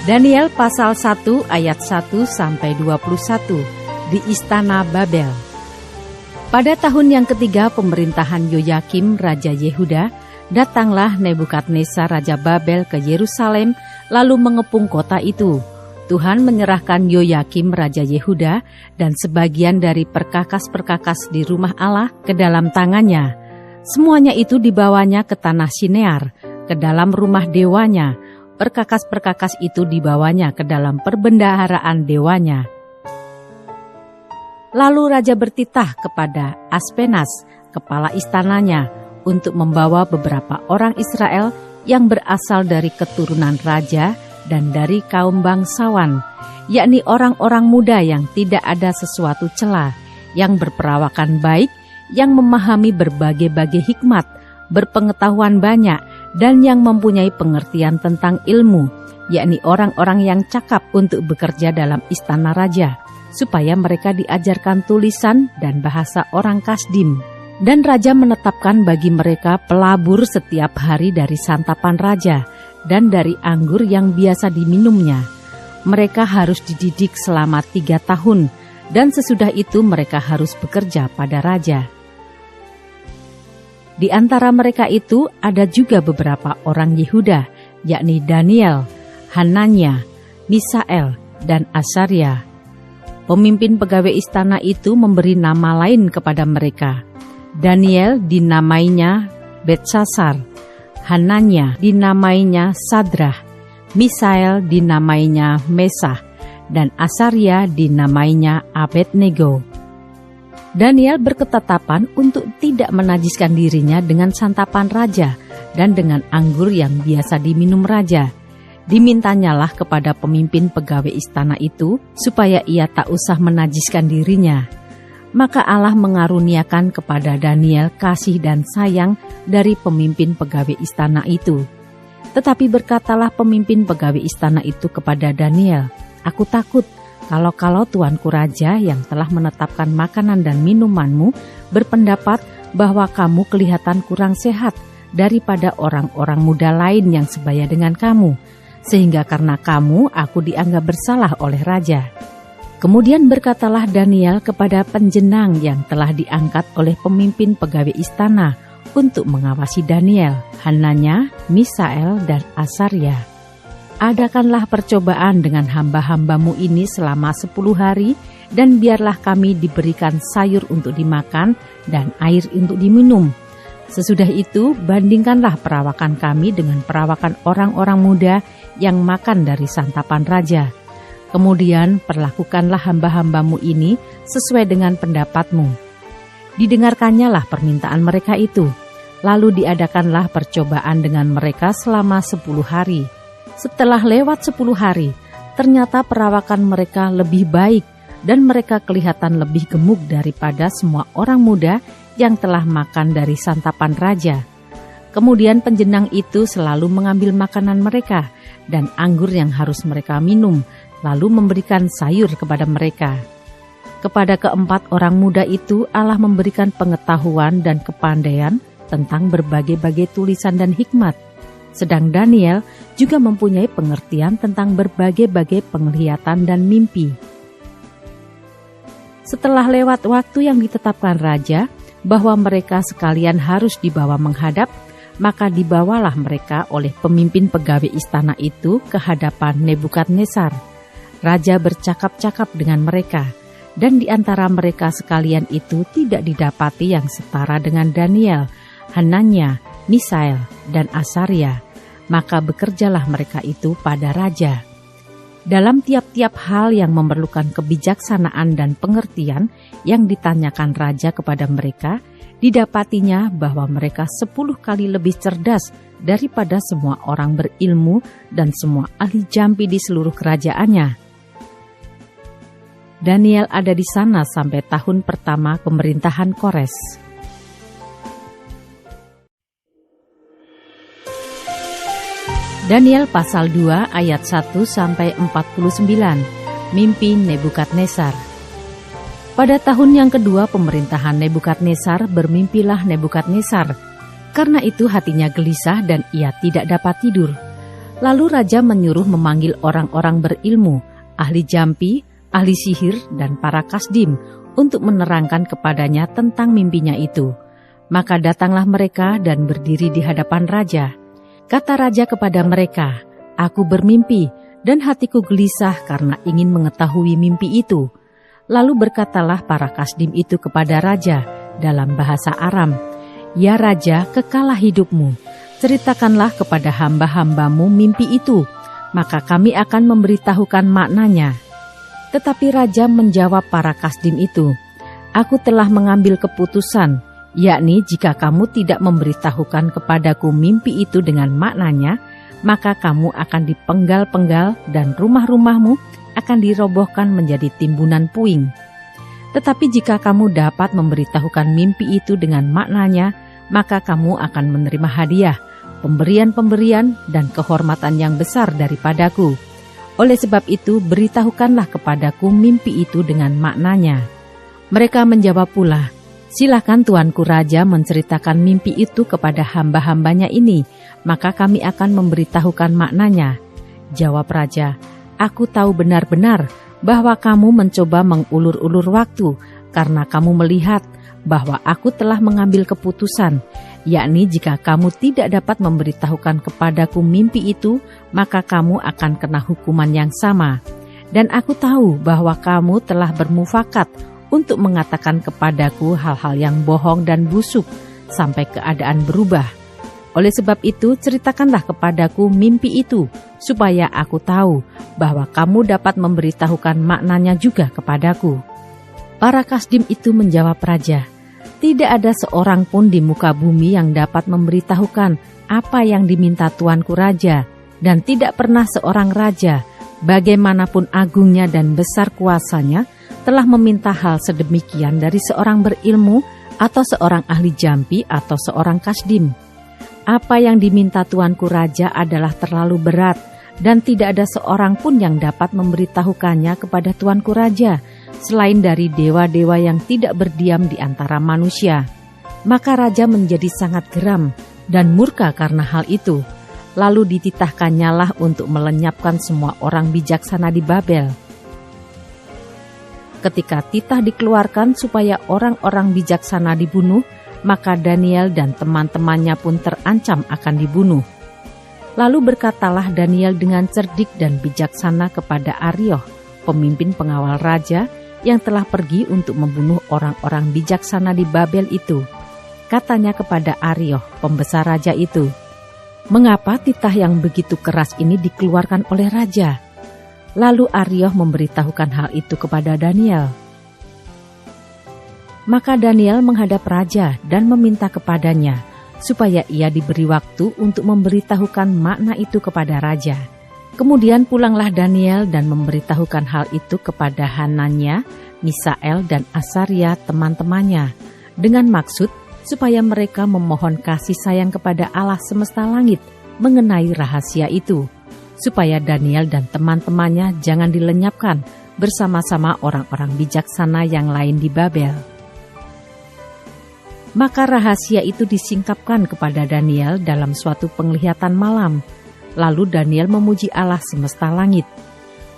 Daniel pasal 1 ayat 1 sampai 21 di Istana Babel. Pada tahun yang ketiga pemerintahan Yoyakim Raja Yehuda, datanglah Nebukadnezar Raja Babel ke Yerusalem lalu mengepung kota itu. Tuhan menyerahkan Yoyakim Raja Yehuda dan sebagian dari perkakas-perkakas di rumah Allah ke dalam tangannya. Semuanya itu dibawanya ke tanah Sinear, ke dalam rumah dewanya. Perkakas-perkakas itu dibawanya ke dalam perbendaharaan dewanya. Lalu raja bertitah kepada Aspenas, kepala istananya, untuk membawa beberapa orang Israel yang berasal dari keturunan raja dan dari kaum bangsawan, yakni orang-orang muda yang tidak ada sesuatu cela, yang berperawakan baik, yang memahami berbagai-bagai hikmat, berpengetahuan banyak, dan yang mempunyai pengertian tentang ilmu, yakni orang-orang yang cakap untuk bekerja dalam istana raja, supaya mereka diajarkan tulisan dan bahasa orang Kasdim. Dan raja menetapkan bagi mereka pelabur setiap hari dari santapan raja dan dari anggur yang biasa diminumnya. Mereka harus dididik selama 3 tahun, dan sesudah itu mereka harus bekerja pada raja. Di antara mereka itu ada juga beberapa orang Yehuda, yakni Daniel, Hananya, Misael, dan Asaria. Pemimpin pegawai istana itu memberi nama lain kepada mereka. Daniel dinamainya Betsasar, Hananya dinamainya Sadrah, Misael dinamainya Mesah, dan Asaria dinamainya Abednego. Daniel berketetapan untuk tidak menajiskan dirinya dengan santapan raja dan dengan anggur yang biasa diminum raja. Dimintanyalah kepada pemimpin pegawai istana itu supaya ia tak usah menajiskan dirinya. Maka Allah mengaruniakan kepada Daniel kasih dan sayang dari pemimpin pegawai istana itu. Tetapi berkatalah pemimpin pegawai istana itu kepada Daniel, "Aku takut kalau tuanku raja yang telah menetapkan makanan dan minumanmu berpendapat bahwa kamu kelihatan kurang sehat daripada orang-orang muda lain yang sebaya dengan kamu, sehingga karena kamu aku dianggap bersalah oleh raja." Kemudian berkatalah Daniel kepada penjenang yang telah diangkat oleh pemimpin pegawai istana untuk mengawasi Daniel, Hananya, Misael, dan Asaria, "Adakanlah percobaan dengan hamba-hambamu ini selama 10 hari, dan biarlah kami diberikan sayur untuk dimakan dan air untuk diminum. Sesudah itu, bandingkanlah perawakan kami dengan perawakan orang-orang muda yang makan dari santapan raja. Kemudian perlakukanlah hamba-hambamu ini sesuai dengan pendapatmu." Didengarkannya lah permintaan mereka itu. Lalu diadakanlah percobaan dengan mereka selama 10 hari. Setelah lewat 10 hari, ternyata perawakan mereka lebih baik dan mereka kelihatan lebih gemuk daripada semua orang muda yang telah makan dari santapan raja. Kemudian penjenang itu selalu mengambil makanan mereka dan anggur yang harus mereka minum, lalu memberikan sayur kepada mereka. Kepada keempat orang muda itu Allah memberikan pengetahuan dan kepandaian tentang berbagai-bagai tulisan dan hikmat. Sedang Daniel juga mempunyai pengertian tentang berbagai-bagai penglihatan dan mimpi. Setelah lewat waktu yang ditetapkan raja bahwa mereka sekalian harus dibawa menghadap, maka dibawalah mereka oleh pemimpin pegawai istana itu ke hadapan Nebukadnezar. Raja bercakap-cakap dengan mereka, dan di antara mereka sekalian itu tidak didapati yang setara dengan Daniel, Hananya, Misael, dan Asaria. Maka bekerjalah mereka itu pada raja. Dalam tiap-tiap hal yang memerlukan kebijaksanaan dan pengertian yang ditanyakan raja kepada mereka, didapatinya bahwa mereka 10 kali lebih cerdas daripada semua orang berilmu dan semua ahli jampi di seluruh kerajaannya. Daniel ada di sana sampai tahun pertama pemerintahan Kores. Daniel pasal 2 ayat 1 sampai 49. Mimpi Nebukadnezar. Pada tahun yang kedua pemerintahan Nebukadnezar, bermimpilah Nebukadnezar. Karena itu hatinya gelisah dan ia tidak dapat tidur. Lalu raja menyuruh memanggil orang-orang berilmu, ahli jampi, ahli sihir, dan para kasdim untuk menerangkan kepadanya tentang mimpinya itu. Maka datanglah mereka dan berdiri di hadapan raja. Kata raja kepada mereka, "Aku bermimpi dan hatiku gelisah karena ingin mengetahui mimpi itu." Lalu berkatalah para kasdim itu kepada raja dalam bahasa Aram, "Ya raja, kekalah hidupmu. Ceritakanlah kepada hamba-hambamu mimpi itu, maka kami akan memberitahukan maknanya." Tetapi raja menjawab para kasdim itu, "Aku telah mengambil keputusan, yakni jika kamu tidak memberitahukan kepadaku mimpi itu dengan maknanya, maka kamu akan dipenggal-penggal dan rumah-rumahmu akan dirobohkan menjadi timbunan puing. Tetapi jika kamu dapat memberitahukan mimpi itu dengan maknanya, maka kamu akan menerima hadiah, pemberian-pemberian, dan kehormatan yang besar daripadaku. Oleh sebab itu, beritahukanlah kepadaku mimpi itu dengan maknanya." Mereka menjawab pula, "Silakan tuanku raja menceritakan mimpi itu kepada hamba-hambanya ini, maka kami akan memberitahukan maknanya." Jawab raja, "Aku tahu benar-benar bahwa kamu mencoba mengulur-ulur waktu, karena kamu melihat bahwa aku telah mengambil keputusan, yakni jika kamu tidak dapat memberitahukan kepadaku mimpi itu, maka kamu akan kena hukuman yang sama. Dan aku tahu bahwa kamu telah bermufakat untuk mengatakan kepadaku hal-hal yang bohong dan busuk sampai keadaan berubah. Oleh sebab itu, ceritakanlah kepadaku mimpi itu, supaya aku tahu bahwa kamu dapat memberitahukan maknanya juga kepadaku." Para kasdim itu menjawab raja, "Tidak ada seorang pun di muka bumi yang dapat memberitahukan apa yang diminta tuanku raja, dan tidak pernah seorang raja, bagaimanapun agungnya dan besar kuasanya, telah meminta hal sedemikian dari seorang berilmu atau seorang ahli jampi atau seorang kasdim. Apa yang diminta tuanku raja adalah terlalu berat, dan tidak ada seorang pun yang dapat memberitahukannya kepada tuanku raja, selain dari dewa-dewa yang tidak berdiam di antara manusia." Maka raja menjadi sangat geram dan murka karena hal itu. Lalu dititahkannya lah untuk melenyapkan semua orang bijaksana di Babel. Ketika titah dikeluarkan supaya orang-orang bijaksana dibunuh, maka Daniel dan teman-temannya pun terancam akan dibunuh. Lalu berkatalah Daniel dengan cerdik dan bijaksana kepada Arioh, pemimpin pengawal raja, yang telah pergi untuk membunuh orang-orang bijaksana di Babel itu. Katanya kepada Arioh, pembesar raja itu, "Mengapa titah yang begitu keras ini dikeluarkan oleh raja?" Lalu Arioh memberitahukan hal itu kepada Daniel. Maka Daniel menghadap raja dan meminta kepadanya, supaya ia diberi waktu untuk memberitahukan makna itu kepada raja. Kemudian pulanglah Daniel dan memberitahukan hal itu kepada Hananya, Misael, dan Asaria teman-temannya, dengan maksud supaya mereka memohon kasih sayang kepada Allah semesta langit mengenai rahasia itu, supaya Daniel dan teman-temannya jangan dilenyapkan bersama-sama orang-orang bijaksana yang lain di Babel. Maka rahasia itu disingkapkan kepada Daniel dalam suatu penglihatan malam. Lalu Daniel memuji Allah semesta langit.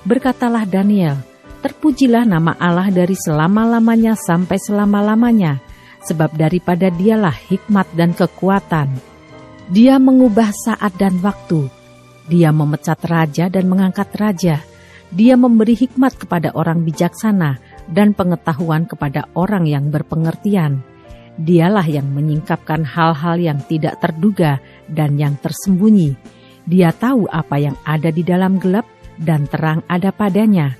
Berkatalah Daniel, "Terpujilah nama Allah dari selama-lamanya sampai selama-lamanya, sebab daripada Dialah hikmat dan kekuatan. Dia mengubah saat dan waktu. Dia memecat raja dan mengangkat raja. Dia memberi hikmat kepada orang bijaksana dan pengetahuan kepada orang yang berpengertian. Dialah yang menyingkapkan hal-hal yang tidak terduga dan yang tersembunyi. Dia tahu apa yang ada di dalam gelap dan terang ada padanya.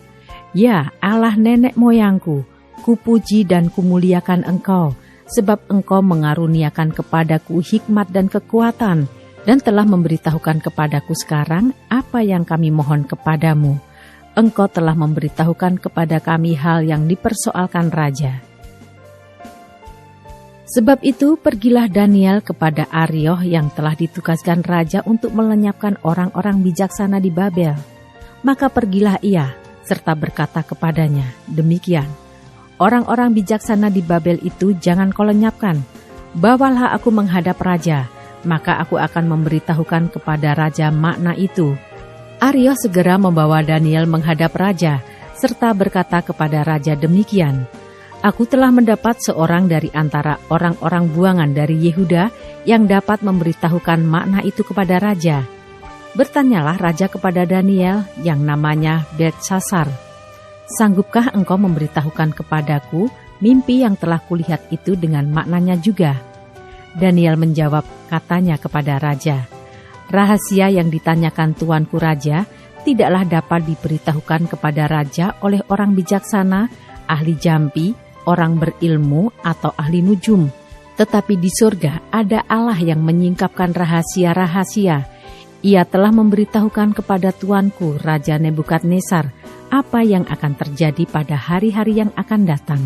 Ya Allah nenek moyangku, kupuji dan kumuliakan Engkau, sebab Engkau mengaruniakan kepadaku hikmat dan kekuatan, dan telah memberitahukan kepadaku sekarang apa yang kami mohon kepadamu. Engkau telah memberitahukan kepada kami hal yang dipersoalkan raja." Sebab itu pergilah Daniel kepada Arioh yang telah ditugaskan raja untuk melenyapkan orang-orang bijaksana di Babel. Maka pergilah ia, serta berkata kepadanya, "Demikian, orang-orang bijaksana di Babel itu jangan kau lenyapkan. Bawalah aku menghadap raja, maka aku akan memberitahukan kepada raja makna itu." Aryo segera membawa Daniel menghadap raja, serta berkata kepada raja demikian, "Aku telah mendapat seorang dari antara orang-orang buangan dari Yehuda yang dapat memberitahukan makna itu kepada raja." Bertanyalah raja kepada Daniel yang namanya Beltsasar, "Sanggupkah engkau memberitahukan kepadaku mimpi yang telah kulihat itu dengan maknanya juga?" Daniel menjawab, katanya kepada raja, "Rahasia yang ditanyakan tuanku raja tidaklah dapat diberitahukan kepada raja oleh orang bijaksana, ahli jampi, orang berilmu, atau ahli nujum. Tetapi di surga ada Allah yang menyingkapkan rahasia-rahasia. Ia telah memberitahukan kepada tuanku Raja Nebukadnezar apa yang akan terjadi pada hari-hari yang akan datang.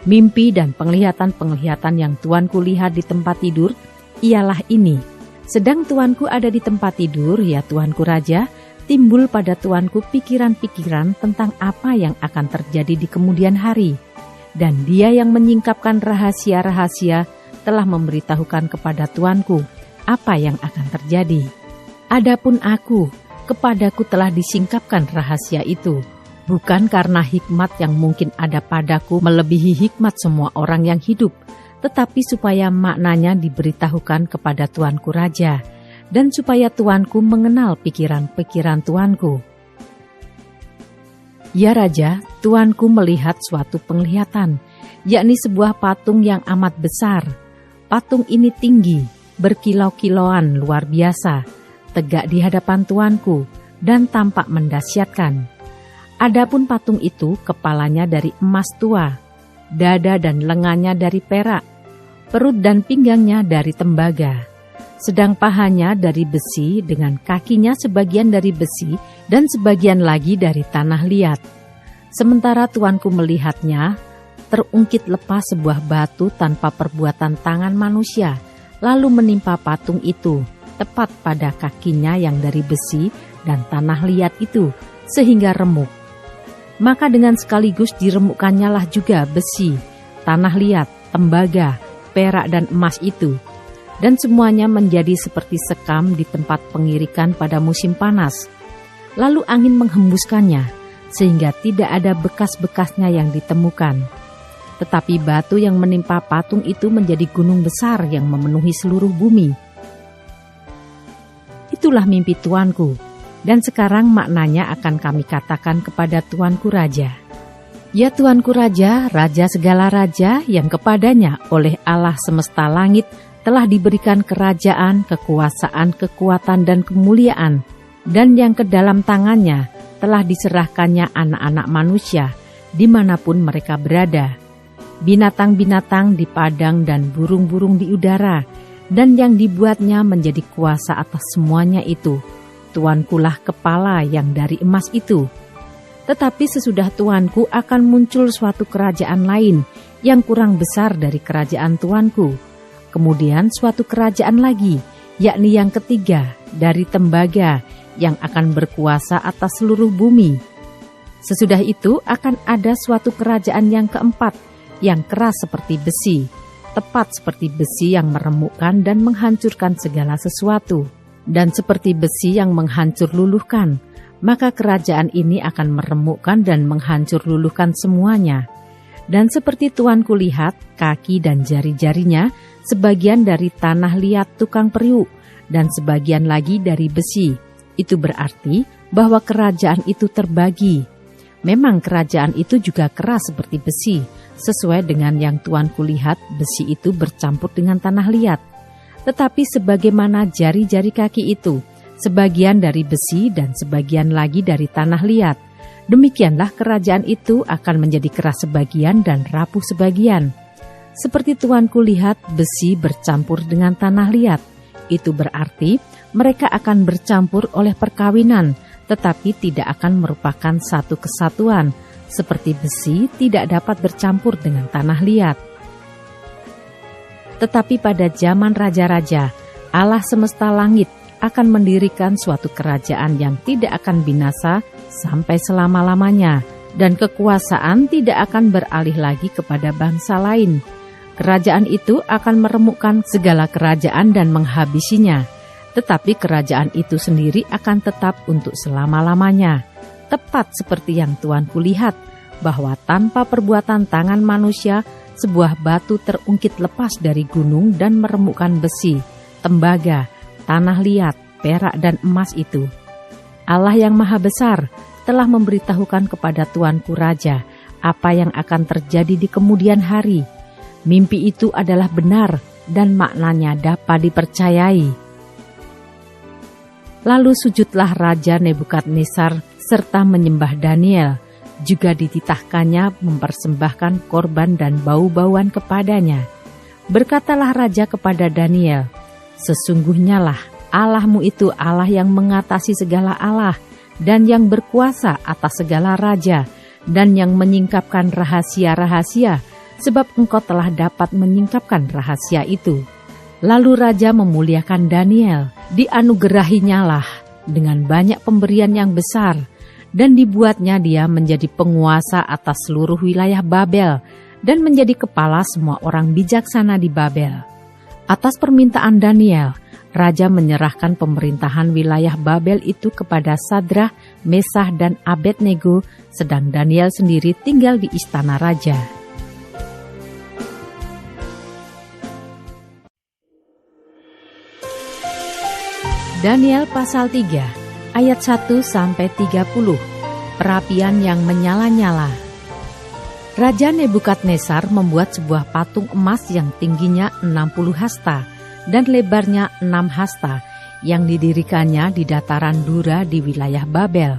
Mimpi dan penglihatan-penglihatan yang tuanku lihat di tempat tidur ialah ini. Sedang tuanku ada di tempat tidur, ya tuanku raja, timbul pada tuanku pikiran-pikiran tentang apa yang akan terjadi di kemudian hari. Dan dia yang menyingkapkan rahasia-rahasia telah memberitahukan kepada tuanku apa yang akan terjadi. Adapun aku, kepadaku telah disingkapkan rahasia itu, bukan karena hikmat yang mungkin ada padaku melebihi hikmat semua orang yang hidup, tetapi supaya maknanya diberitahukan kepada tuanku raja, dan supaya tuanku mengenal pikiran-pikiran tuanku." "Ya raja, tuanku melihat suatu penglihatan, yakni sebuah patung yang amat besar. Patung ini tinggi, berkilau-kilauan luar biasa, tegak di hadapan tuanku, dan tampak mendasyatkan. Adapun patung itu kepalanya dari emas tua, dada dan lengannya dari perak, perut dan pinggangnya dari tembaga, sedang pahanya dari besi dengan kakinya sebagian dari besi dan sebagian lagi dari tanah liat. Sementara tuanku melihatnya, terungkit lepas sebuah batu tanpa perbuatan tangan manusia, lalu menimpa patung itu, tepat pada kakinya yang dari besi dan tanah liat itu, sehingga remuk. Maka dengan sekaligus diremukkannya lah juga besi, tanah liat, tembaga, perak dan emas itu, dan semuanya menjadi seperti sekam di tempat pengirikan pada musim panas. Lalu angin menghembuskannya, sehingga tidak ada bekas-bekasnya yang ditemukan. Tetapi batu yang menimpa patung itu menjadi gunung besar yang memenuhi seluruh bumi. Itulah mimpi tuanku, dan sekarang maknanya akan kami katakan kepada tuanku raja. Ya tuanku raja, raja segala raja, yang kepadanya oleh Allah semesta langit telah diberikan kerajaan, kekuasaan, kekuatan, dan kemuliaan, dan yang ke dalam tangannya telah diserahkannya anak-anak manusia, dimanapun mereka berada. Binatang-binatang di padang dan burung-burung di udara, dan yang dibuatnya menjadi kuasa atas semuanya itu. Tuankulah kepala yang dari emas itu. Tetapi sesudah tuanku akan muncul suatu kerajaan lain yang kurang besar dari kerajaan tuanku. Kemudian suatu kerajaan lagi, yakni yang ketiga dari tembaga, yang akan berkuasa atas seluruh bumi. Sesudah itu akan ada suatu kerajaan yang keempat, yang keras seperti besi, tepat seperti besi yang meremukkan dan menghancurkan segala sesuatu, dan seperti besi yang menghancur luluhkan, maka kerajaan ini akan meremukkan dan menghancur luluhkan semuanya. Dan seperti tuanku lihat, kaki dan jari-jarinya sebagian dari tanah liat tukang periuk, dan sebagian lagi dari besi. Itu berarti bahwa kerajaan itu terbagi. Memang kerajaan itu juga keras seperti besi, sesuai dengan yang tuanku lihat, besi itu bercampur dengan tanah liat. Tetapi sebagaimana jari-jari kaki itu, sebagian dari besi dan sebagian lagi dari tanah liat, demikianlah kerajaan itu akan menjadi keras sebagian dan rapuh sebagian. Seperti tuanku lihat, besi bercampur dengan tanah liat. Itu berarti mereka akan bercampur oleh perkawinan, tetapi tidak akan merupakan satu kesatuan, seperti besi tidak dapat bercampur dengan tanah liat. Tetapi pada zaman raja-raja, Allah semesta langit akan mendirikan suatu kerajaan yang tidak akan binasa sampai selama-lamanya, dan kekuasaan tidak akan beralih lagi kepada bangsa lain. Kerajaan itu akan meremukkan segala kerajaan dan menghabisinya, tetapi kerajaan itu sendiri akan tetap untuk selama-lamanya. Tepat seperti yang Tuanku lihat, bahwa tanpa perbuatan tangan manusia, sebuah batu terungkit lepas dari gunung dan meremukkan besi, tembaga, tanah liat, perak dan emas itu. Allah yang Maha Besar telah memberitahukan kepada Tuanku Raja apa yang akan terjadi di kemudian hari. Mimpi itu adalah benar dan maknanya dapat dipercayai. Lalu sujudlah Raja Nebukadnezar serta menyembah Daniel. Juga dititahkannya mempersembahkan korban dan bau-bauan kepadanya. Berkatalah Raja kepada Daniel, "Sesungguhnya lah Allahmu itu Allah yang mengatasi segala Allah dan yang berkuasa atas segala raja dan yang menyingkapkan rahasia-rahasia, sebab engkau telah dapat menyingkapkan rahasia itu." Lalu Raja memuliakan Daniel, dianugerahinya lah dengan banyak pemberian yang besar, dan dibuatnya dia menjadi penguasa atas seluruh wilayah Babel dan menjadi kepala semua orang bijaksana di Babel. Atas permintaan Daniel, Raja menyerahkan pemerintahan wilayah Babel itu kepada Sadrah, Mesah, dan Abednego, sedang Daniel sendiri tinggal di istana raja. Daniel pasal 3, ayat 1-30, perapian yang menyala-nyala. Raja Nebukadnezar membuat sebuah patung emas yang tingginya 60 hasta dan lebarnya 6 hasta, yang didirikannya di dataran Dura di wilayah Babel.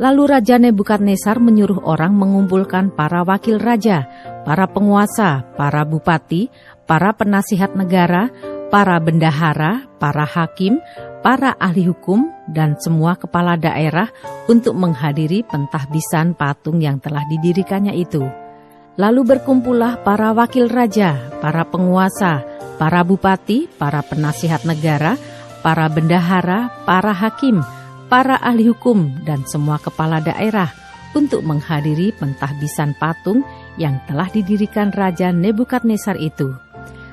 Lalu Raja Nebukadnezar menyuruh orang mengumpulkan para wakil raja, para penguasa, para bupati, para penasihat negara, para bendahara, para hakim, para ahli hukum, dan semua kepala daerah untuk menghadiri pentahbisan patung yang telah didirikannya itu. Lalu berkumpullah para wakil raja, para penguasa, para bupati, para penasihat negara, para bendahara, para hakim, para ahli hukum, dan semua kepala daerah untuk menghadiri pentahbisan patung yang telah didirikan Raja Nebukadnezar itu.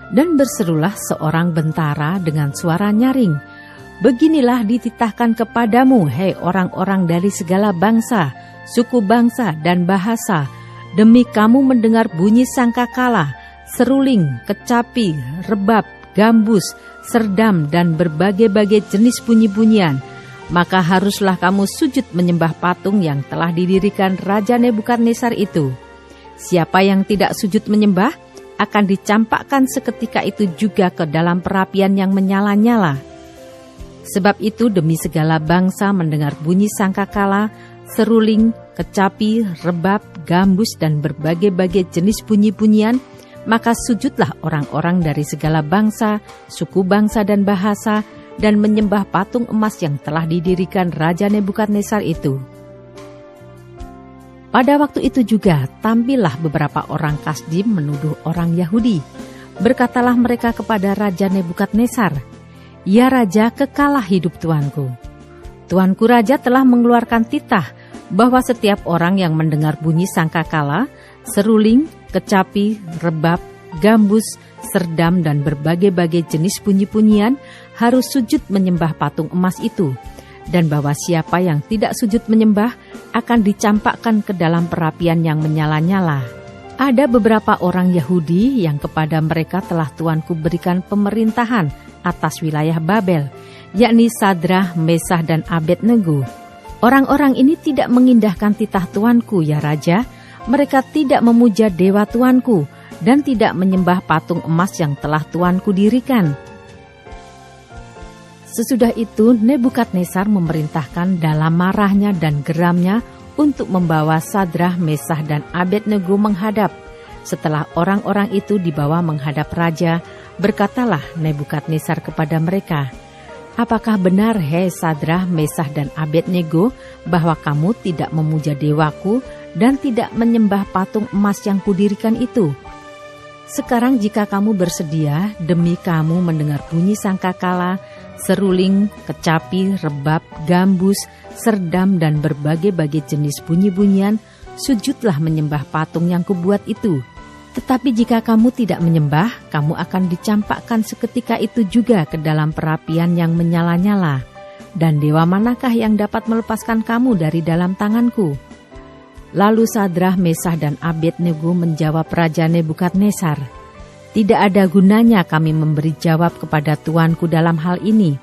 Dan berserulah seorang bentara dengan suara nyaring, "Beginilah dititahkan kepadamu, hei orang-orang dari segala bangsa, suku bangsa, dan bahasa, demi kamu mendengar bunyi sangkakala, seruling, kecapi, rebab, gambus, serdam, dan berbagai-bagai jenis bunyi-bunyian, maka haruslah kamu sujud menyembah patung yang telah didirikan Raja Nebukadnezar itu. Siapa yang tidak sujud menyembah akan dicampakkan seketika itu juga ke dalam perapian yang menyala-nyala. Sebab itu demi segala bangsa mendengar bunyi sangkakala, seruling, kecapi, rebab, gambus, dan berbagai-bagai jenis bunyi-bunyian, maka sujudlah orang-orang dari segala bangsa, suku bangsa, dan bahasa, dan menyembah patung emas yang telah didirikan Raja Nebukadnezar itu. Pada waktu itu juga tampillah beberapa orang Kasdim menuduh orang Yahudi. Berkatalah mereka kepada Raja Nebukadnezar, "Ya Raja, kekalah hidup Tuanku. Tuanku Raja telah mengeluarkan titah bahwa setiap orang yang mendengar bunyi sangkakala, seruling, kecapi, rebab, gambus, serdam, dan berbagai-bagai jenis bunyi-bunyian harus sujud menyembah patung emas itu, dan bahwa siapa yang tidak sujud menyembah akan dicampakkan ke dalam perapian yang menyala-nyala." Ada beberapa orang Yahudi yang kepada mereka telah Tuanku berikan pemerintahan atas wilayah Babel, yakni Sadrah, Mesah, dan Abednego. Orang-orang ini tidak mengindahkan titah Tuanku, ya Raja. Mereka tidak memuja dewa Tuanku dan tidak menyembah patung emas yang telah Tuanku dirikan. Sesudah itu Nebukadnezar memerintahkan dalam marahnya dan geramnya untuk membawa Sadrah, Mesah, dan Abednego menghadap. Setelah orang-orang itu dibawa menghadap raja, berkatalah Nebukadnezar kepada mereka, "Apakah benar, hei Sadrah, Mesah, dan Abednego, bahwa kamu tidak memuja dewaku dan tidak menyembah patung emas yang kudirikan itu? Sekarang jika kamu bersedia, demi kamu mendengar bunyi sangkakala, seruling, kecapi, rebab, gambus, serdam, dan berbagai-bagai jenis bunyi-bunyian, sujudlah menyembah patung yang kubuat itu. Tetapi jika kamu tidak menyembah, kamu akan dicampakkan seketika itu juga ke dalam perapian yang menyala-nyala. Dan dewa manakah yang dapat melepaskan kamu dari dalam tanganku?" Lalu Sadrah, Mesah, dan Abednego menjawab Raja Nebukadnezar, "Tidak ada gunanya kami memberi jawab kepada tuanku dalam hal ini.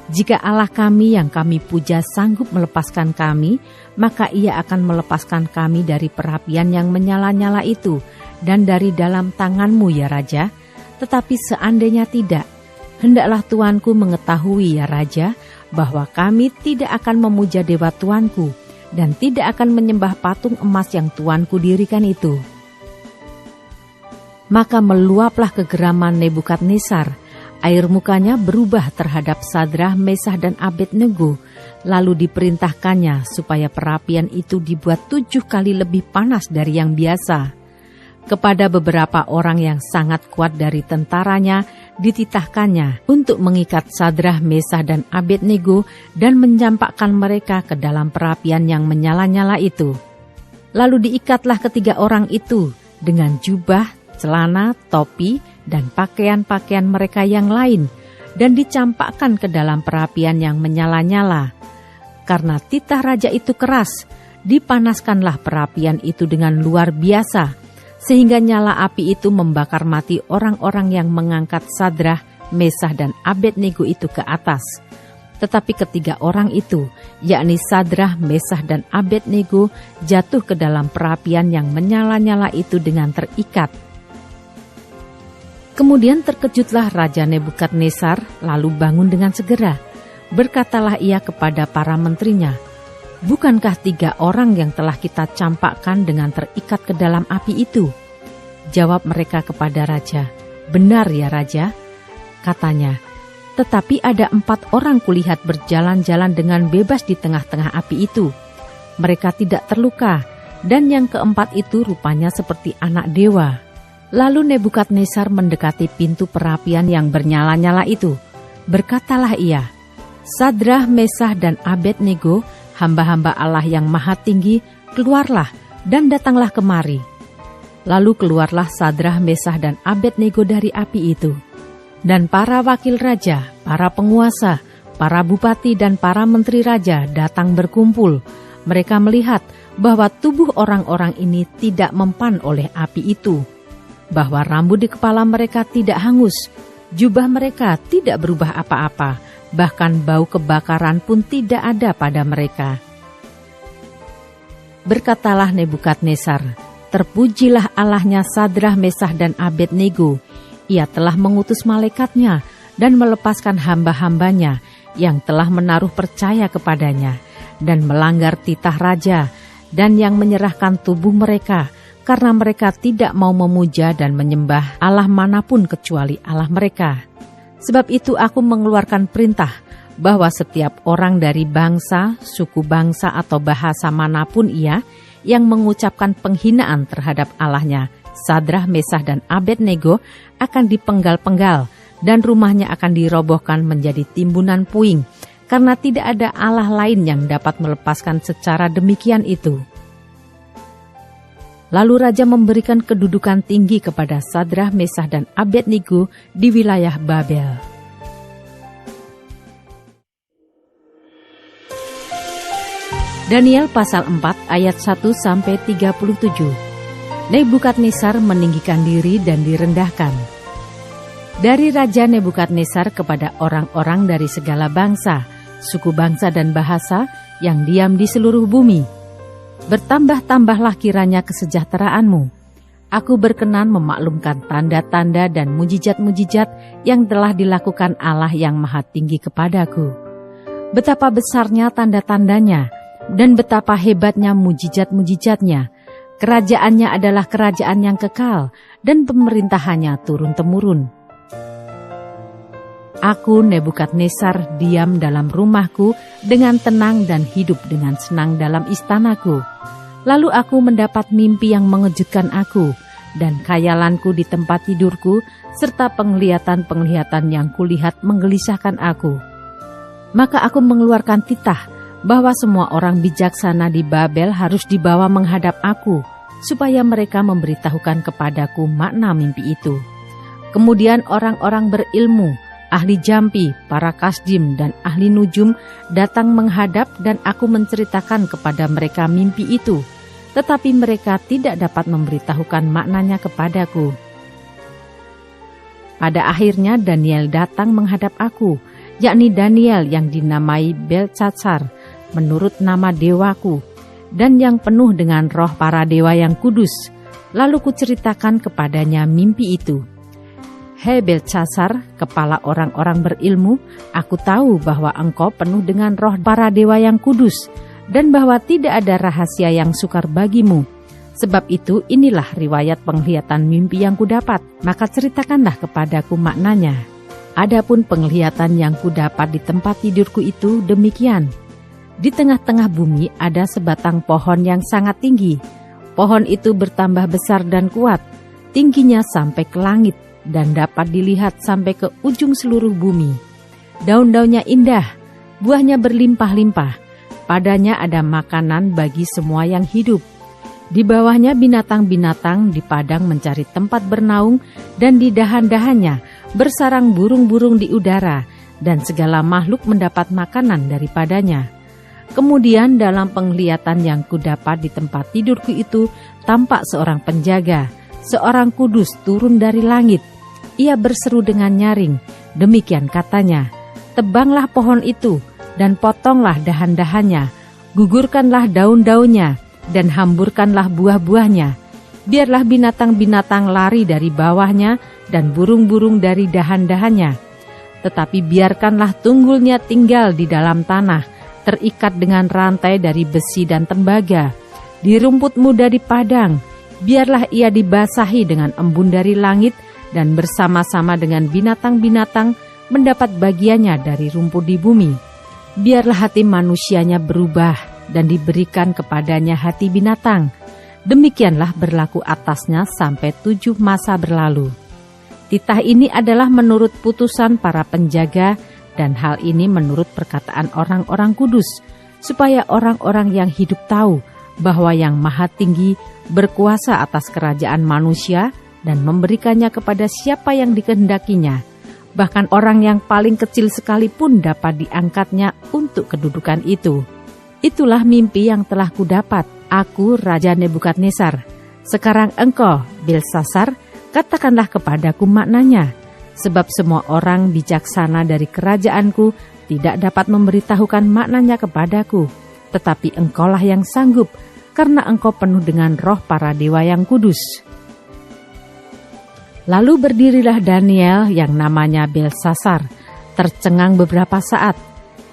Jika Allah kami yang kami puja sanggup melepaskan kami, maka ia akan melepaskan kami dari perapian yang menyala-nyala itu dan dari dalam tanganmu ya Raja. Tetapi seandainya tidak, hendaklah tuanku mengetahui ya Raja, bahwa kami tidak akan memuja dewa tuanku dan tidak akan menyembah patung emas yang tuanku dirikan itu." Maka meluaplah kegeraman Nebukadnezar. Air mukanya berubah terhadap Sadrah, Mesah, dan Abednego. Lalu diperintahkannya supaya perapian itu dibuat 7 kali lebih panas dari yang biasa. Kepada beberapa orang yang sangat kuat dari tentaranya, dititahkannya untuk mengikat Sadrah, Mesah, dan Abednego dan mencampakkan mereka ke dalam perapian yang menyala-nyala itu. Lalu diikatlah ketiga orang itu dengan jubah, celana, topi, dan pakaian-pakaian mereka yang lain, dan dicampakkan ke dalam perapian yang menyala-nyala. Karena titah raja itu keras, dipanaskanlah perapian itu dengan luar biasa, sehingga nyala api itu membakar mati orang-orang yang mengangkat Sadrah, Mesah, dan Abednego itu ke atas. Tetapi ketiga orang itu, yakni Sadrah, Mesah, dan Abednego, jatuh ke dalam perapian yang menyala-nyala itu dengan terikat. Kemudian terkejutlah Raja Nebukadnezar, lalu bangun dengan segera. Berkatalah ia kepada para menterinya, "Bukankah 3 orang yang telah kita campakkan dengan terikat ke dalam api itu?" Jawab mereka kepada raja, "Benar ya Raja." Katanya, "Tetapi ada 4 orang kulihat berjalan-jalan dengan bebas di tengah-tengah api itu. Mereka tidak terluka, dan yang keempat itu rupanya seperti anak dewa." Lalu Nebukadnezar mendekati pintu perapian yang bernyala-nyala itu. Berkatalah ia, "Sadrah, Mesah, dan Abednego, hamba-hamba Allah yang maha tinggi, keluarlah dan datanglah kemari." Lalu keluarlah Sadrah, Mesah, dan Abednego dari api itu. Dan para wakil raja, para penguasa, para bupati, dan para menteri raja datang berkumpul. Mereka melihat bahwa tubuh orang-orang ini tidak mempan oleh api itu, bahwa rambut di kepala mereka tidak hangus, jubah mereka tidak berubah apa-apa, bahkan bau kebakaran pun tidak ada pada mereka. Berkatalah Nebukadnezar, "Terpujilah Allahnya Sadrah, Mesah, dan Abednego. Ia telah mengutus malaikatnya dan melepaskan hamba-hambanya yang telah menaruh percaya kepadanya dan melanggar titah raja, dan yang menyerahkan tubuh mereka karena mereka tidak mau memuja dan menyembah Allah manapun kecuali Allah mereka. Sebab itu aku mengeluarkan perintah bahwa setiap orang dari bangsa, suku bangsa, atau bahasa manapun ia yang mengucapkan penghinaan terhadap Allahnya Sadrah, Mesah, dan Abednego akan dipenggal-penggal, dan rumahnya akan dirobohkan menjadi timbunan puing, karena tidak ada Allah lain yang dapat melepaskan secara demikian itu." Lalu raja memberikan kedudukan tinggi kepada Sadrah, Mesah, dan Abednego di wilayah Babel. Daniel pasal 4 ayat 1-37. Nebukadnezar meninggikan diri dan direndahkan. Dari Raja Nebukadnezar kepada orang-orang dari segala bangsa, suku bangsa dan bahasa yang diam di seluruh bumi. Bertambah-tambahlah kiranya kesejahteraanmu. Aku berkenan memaklumkan tanda-tanda dan mujizat-mujizat yang telah dilakukan Allah yang maha tinggi kepadaku. Betapa besarnya tanda-tandanya dan betapa hebatnya mujizat-mujizatnya. Kerajaannya adalah kerajaan yang kekal dan pemerintahannya turun-temurun. Aku Nebukadnezar diam dalam rumahku dengan tenang dan hidup dengan senang dalam istanaku. Lalu aku mendapat mimpi yang mengejutkan aku, dan khayalanku di tempat tidurku, serta penglihatan-penglihatan yang kulihat menggelisahkan aku. Maka aku mengeluarkan titah bahwa semua orang bijaksana di Babel harus dibawa menghadap aku, supaya mereka memberitahukan kepadaku makna mimpi itu. Kemudian orang-orang berilmu, ahli jampi, para kasdim, dan ahli nujum datang menghadap dan aku menceritakan kepada mereka mimpi itu, tetapi mereka tidak dapat memberitahukan maknanya kepadaku. Pada akhirnya Daniel datang menghadap aku, yakni Daniel yang dinamai Beltsatsar menurut nama dewaku, dan yang penuh dengan roh para dewa yang kudus. Lalu kuceritakan kepadanya mimpi itu. Hei Beltsatsar, kepala orang-orang berilmu, aku tahu bahwa engkau penuh dengan roh para dewa yang kudus, dan bahwa tidak ada rahasia yang sukar bagimu. Sebab itu inilah riwayat penglihatan mimpi yang kudapat, maka ceritakanlah kepadaku maknanya. Adapun penglihatan yang kudapat di tempat tidurku itu demikian. Di tengah-tengah bumi ada sebatang pohon yang sangat tinggi. Pohon itu bertambah besar dan kuat, tingginya sampai ke langit dan dapat dilihat sampai ke ujung seluruh bumi. Daun-daunnya indah, buahnya berlimpah-limpah. Padanya ada makanan bagi semua yang hidup. Di bawahnya binatang-binatang di padang mencari tempat bernaung, dan di dahan-dahannya bersarang burung-burung di udara, dan segala makhluk mendapat makanan daripadanya. Kemudian dalam penglihatan yang kudapat di tempat tidurku itu, tampak seorang penjaga, seorang kudus turun dari langit. Ia berseru dengan nyaring, demikian katanya, "Tebanglah pohon itu, dan potonglah dahan-dahannya, gugurkanlah daun-daunnya, dan hamburkanlah buah-buahnya. Biarlah binatang-binatang lari dari bawahnya, dan burung-burung dari dahan-dahannya. Tetapi biarkanlah tunggulnya tinggal di dalam tanah, terikat dengan rantai dari besi dan tembaga. Di rumput muda di padang, biarlah ia dibasahi dengan embun dari langit, dan bersama-sama dengan binatang-binatang mendapat bagiannya dari rumput di bumi. Biarlah hati manusianya berubah, dan diberikan kepadanya hati binatang. Demikianlah berlaku atasnya sampai 7 masa berlalu." Titah ini adalah menurut putusan para penjaga, dan hal ini menurut perkataan orang-orang kudus, supaya orang-orang yang hidup tahu bahwa Yang Maha Tinggi berkuasa atas kerajaan manusia dan memberikannya kepada siapa yang dikehendakinya. Bahkan orang yang paling kecil sekalipun dapat diangkatnya untuk kedudukan itu. Itulah mimpi yang telah kudapat, aku Raja Nebukadnezar. Sekarang engkau, Beltsatsar, katakanlah kepadaku maknanya. Sebab semua orang bijaksana dari kerajaanku tidak dapat memberitahukan maknanya kepadaku. Tetapi engkaulah yang sanggup, karena engkau penuh dengan roh para dewa yang kudus. Lalu berdirilah Daniel yang namanya Beltsatsar, tercengang beberapa saat.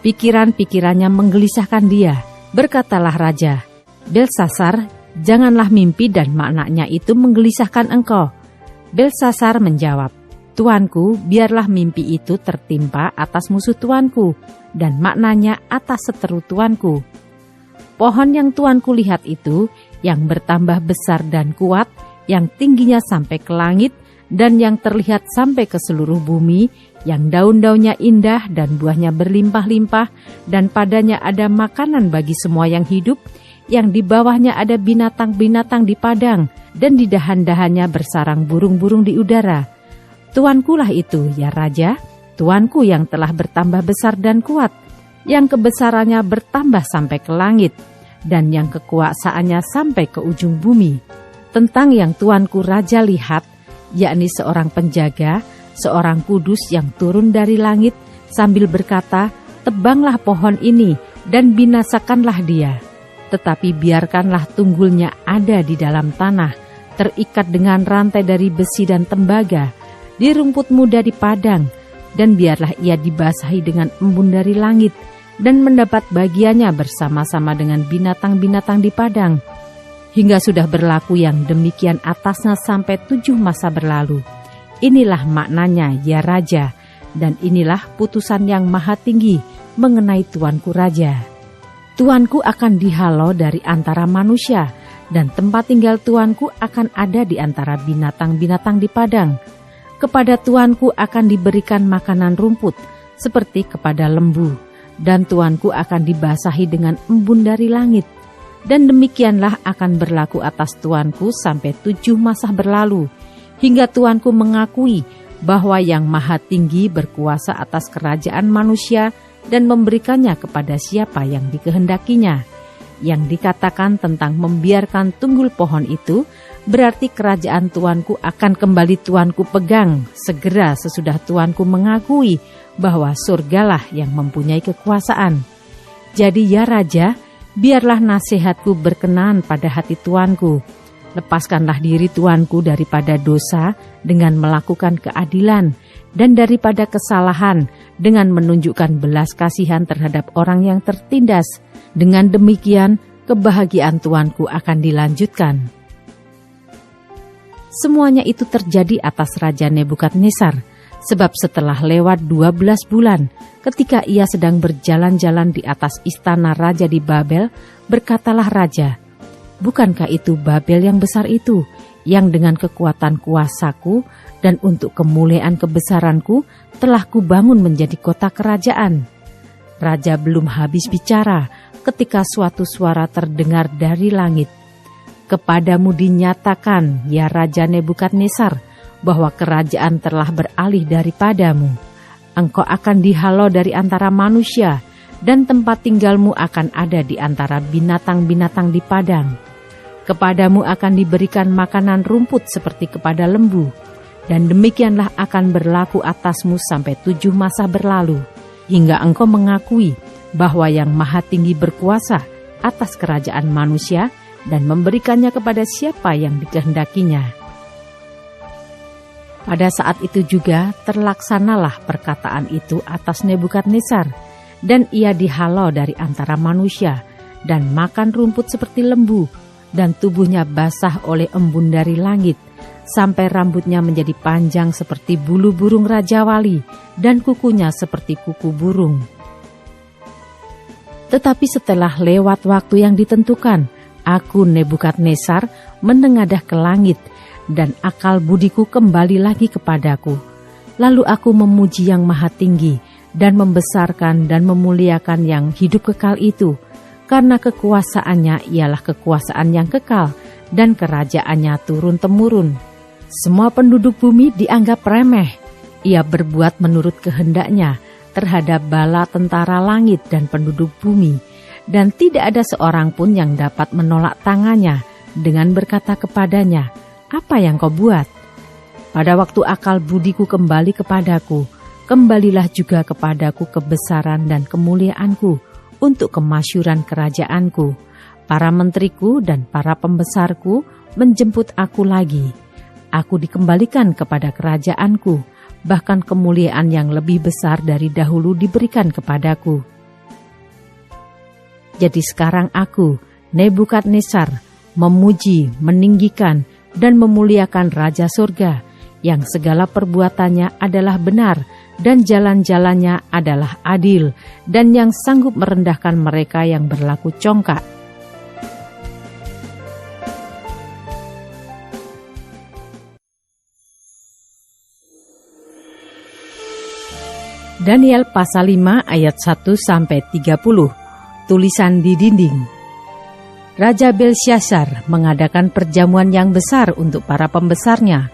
Pikiran-pikirannya menggelisahkan dia. Berkatalah raja, "Beltsatsar, janganlah mimpi dan maknanya itu menggelisahkan engkau." Beltsatsar menjawab, "Tuanku, biarlah mimpi itu tertimpa atas musuh tuanku, dan maknanya atas seteru tuanku. Pohon yang tuanku lihat itu, yang bertambah besar dan kuat, yang tingginya sampai ke langit, dan yang terlihat sampai ke seluruh bumi, yang daun-daunnya indah dan buahnya berlimpah-limpah, dan padanya ada makanan bagi semua yang hidup, yang di bawahnya ada binatang-binatang di padang, dan di dahan-dahannya bersarang burung-burung di udara. Tuankulah itu, ya Raja, tuanku yang telah bertambah besar dan kuat, yang kebesarannya bertambah sampai ke langit, dan yang kekuasaannya sampai ke ujung bumi. Tentang yang tuanku Raja lihat, yakni seorang penjaga, seorang kudus yang turun dari langit sambil berkata, 'Tebanglah pohon ini dan binasakanlah dia. Tetapi biarkanlah tunggulnya ada di dalam tanah, terikat dengan rantai dari besi dan tembaga, di rumput muda di padang, dan biarlah ia dibasahi dengan embun dari langit, dan mendapat bagiannya bersama-sama dengan binatang-binatang di padang.' Hingga sudah berlaku yang demikian atasnya sampai 7 masa berlalu. Inilah maknanya, ya Raja, dan inilah putusan Yang Maha Tinggi mengenai tuanku Raja. Tuanku akan dihalau dari antara manusia, dan tempat tinggal tuanku akan ada di antara binatang-binatang di padang. Kepada tuanku akan diberikan makanan rumput, seperti kepada lembu, dan tuanku akan dibasahi dengan embun dari langit. Dan demikianlah akan berlaku atas tuanku sampai 7 masa berlalu, hingga tuanku mengakui bahwa Yang Maha Tinggi berkuasa atas kerajaan manusia dan memberikannya kepada siapa yang dikehendakinya. Yang dikatakan tentang membiarkan tunggul pohon itu, berarti kerajaan tuanku akan kembali tuanku pegang segera sesudah tuanku mengakui bahwa surgalah yang mempunyai kekuasaan. Jadi ya Raja, biarlah nasihatku berkenan pada hati tuanku. Lepaskanlah diri tuanku daripada dosa dengan melakukan keadilan, dan daripada kesalahan dengan menunjukkan belas kasihan terhadap orang yang tertindas. Dengan demikian, kebahagiaan tuanku akan dilanjutkan. Semuanya itu terjadi atas Raja Nebukadnezar, sebab setelah lewat 12 bulan, ketika ia sedang berjalan-jalan di atas istana raja di Babel, berkatalah raja, "Bukankah itu Babel yang besar itu, yang dengan kekuatan kuasaku dan untuk kemuliaan kebesaranku telah kubangun menjadi kota kerajaan?" Raja belum habis bicara ketika suatu suara terdengar dari langit. "Kepadamu dinyatakan, ya Raja Nebukadnezar, bahwa kerajaan telah beralih daripadamu. Engkau akan dihalau dari antara manusia, dan tempat tinggalmu akan ada di antara binatang-binatang di padang. Kepadamu akan diberikan makanan rumput seperti kepada lembu, dan demikianlah akan berlaku atasmu sampai 7 masa berlalu, hingga engkau mengakui bahwa Yang Maha Tinggi berkuasa atas kerajaan manusia dan memberikannya kepada siapa yang dikehendakinya." Pada saat itu juga terlaksanalah perkataan itu atas Nebukadnezar, dan ia dihalau dari antara manusia dan makan rumput seperti lembu, dan tubuhnya basah oleh embun dari langit, sampai rambutnya menjadi panjang seperti bulu burung rajawali dan kukunya seperti kuku burung. Tetapi setelah lewat waktu yang ditentukan, aku Nebukadnezar menengadah ke langit, dan akal budiku kembali lagi kepadaku. Lalu aku memuji Yang Maha Tinggi dan membesarkan dan memuliakan yang hidup kekal itu, karena kekuasaannya ialah kekuasaan yang kekal dan kerajaannya turun-temurun. Semua penduduk bumi dianggap remeh. Ia berbuat menurut kehendaknya terhadap bala tentara langit dan penduduk bumi, dan tidak ada seorang pun yang dapat menolak tangannya dengan berkata kepadanya, "Apa yang kau buat?" Pada waktu akal budiku kembali kepadaku, kembalilah juga kepadaku kebesaran dan kemuliaanku untuk kemasyuran kerajaanku. Para menteriku dan para pembesarku menjemput aku lagi. Aku dikembalikan kepada kerajaanku, bahkan kemuliaan yang lebih besar dari dahulu diberikan kepadaku. Jadi sekarang aku, Nebukadnezar, memuji, meninggikan, dan memuliakan Raja Surga, yang segala perbuatannya adalah benar, dan jalan-jalannya adalah adil, dan yang sanggup merendahkan mereka yang berlaku congkak. Daniel pasal 5 ayat 1-30, tulisan di dinding. Raja Belsyazar mengadakan perjamuan yang besar untuk para pembesarnya,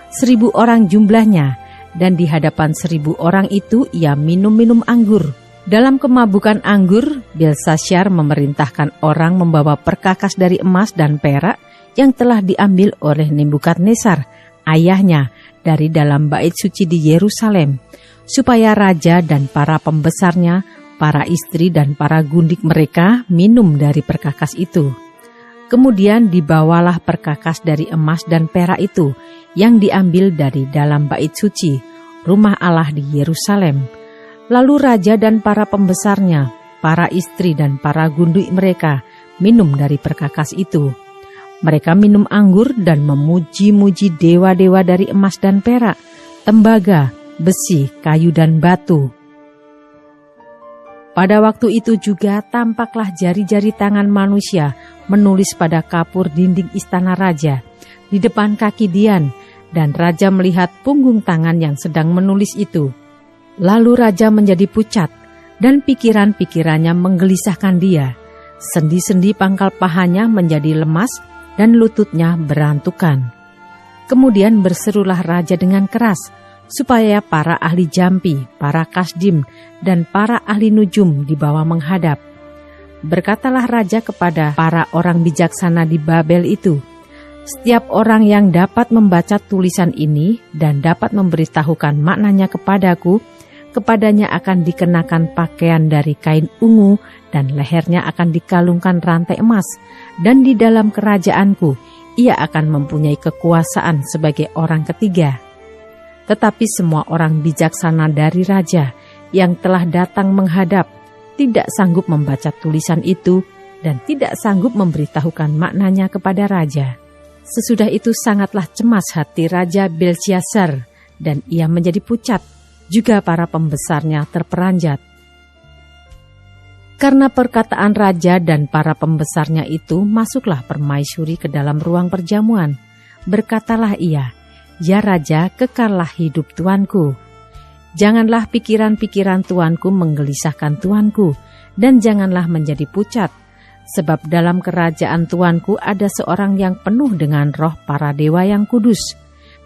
1000 orang jumlahnya, dan di hadapan 1000 orang itu ia minum-minum anggur. Dalam kemabukan anggur, Belsyazar memerintahkan orang membawa perkakas dari emas dan perak yang telah diambil oleh Nebukadnezar, ayahnya, dari dalam bait suci di Yerusalem, supaya raja dan para pembesarnya, para istri dan para gundik mereka minum dari perkakas itu. Kemudian dibawalah perkakas dari emas dan perak itu yang diambil dari dalam bait suci, rumah Allah di Yerusalem. Lalu raja dan para pembesarnya, para istri dan para gundik mereka minum dari perkakas itu. Mereka minum anggur dan memuji-muji dewa-dewa dari emas dan perak, tembaga, besi, kayu dan batu. Pada waktu itu juga tampaklah jari-jari tangan manusia menulis pada kapur dinding istana raja di depan kaki Dian, dan raja melihat punggung tangan yang sedang menulis itu. Lalu raja menjadi pucat, dan pikiran-pikirannya menggelisahkan dia. Sendi-sendi pangkal pahanya menjadi lemas dan lututnya berantukan. Kemudian berserulah raja dengan keras, supaya para ahli jampi, para kasdim, dan para ahli nujum dibawa menghadap. Berkatalah raja kepada para orang bijaksana di Babel itu, "Setiap orang yang dapat membaca tulisan ini dan dapat memberitahukan maknanya kepadaku, kepadanya akan dikenakan pakaian dari kain ungu dan lehernya akan dikalungkan rantai emas, dan di dalam kerajaanku ia akan mempunyai kekuasaan sebagai orang ketiga." Tetapi semua orang bijaksana dari raja yang telah datang menghadap tidak sanggup membaca tulisan itu dan tidak sanggup memberitahukan maknanya kepada raja. Sesudah itu sangatlah cemas hati Raja Belsyazar, dan ia menjadi pucat, juga para pembesarnya terperanjat. Karena perkataan raja dan para pembesarnya itu, masuklah permaisuri ke dalam ruang perjamuan. Berkatalah ia, "Ya raja, kekallah hidup tuanku. Janganlah pikiran-pikiran tuanku menggelisahkan tuanku, dan janganlah menjadi pucat. Sebab dalam kerajaan tuanku ada seorang yang penuh dengan roh para dewa yang kudus.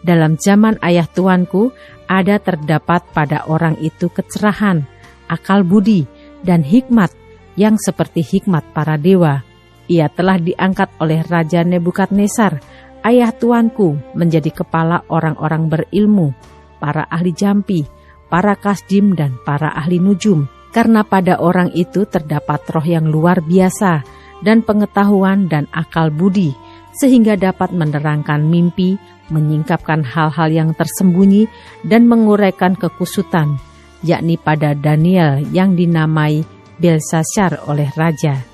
Dalam zaman ayah tuanku ada terdapat pada orang itu kecerahan, akal budi, dan hikmat yang seperti hikmat para dewa. Ia telah diangkat oleh Raja Nebukadnezar, ayah tuanku, menjadi kepala orang-orang berilmu, para ahli jampi, para kasdim, dan para ahli nujum. Karena pada orang itu terdapat roh yang luar biasa dan pengetahuan dan akal budi, sehingga dapat menerangkan mimpi, menyingkapkan hal-hal yang tersembunyi, dan menguraikan kekusutan, yakni pada Daniel yang dinamai Belsyazar oleh raja.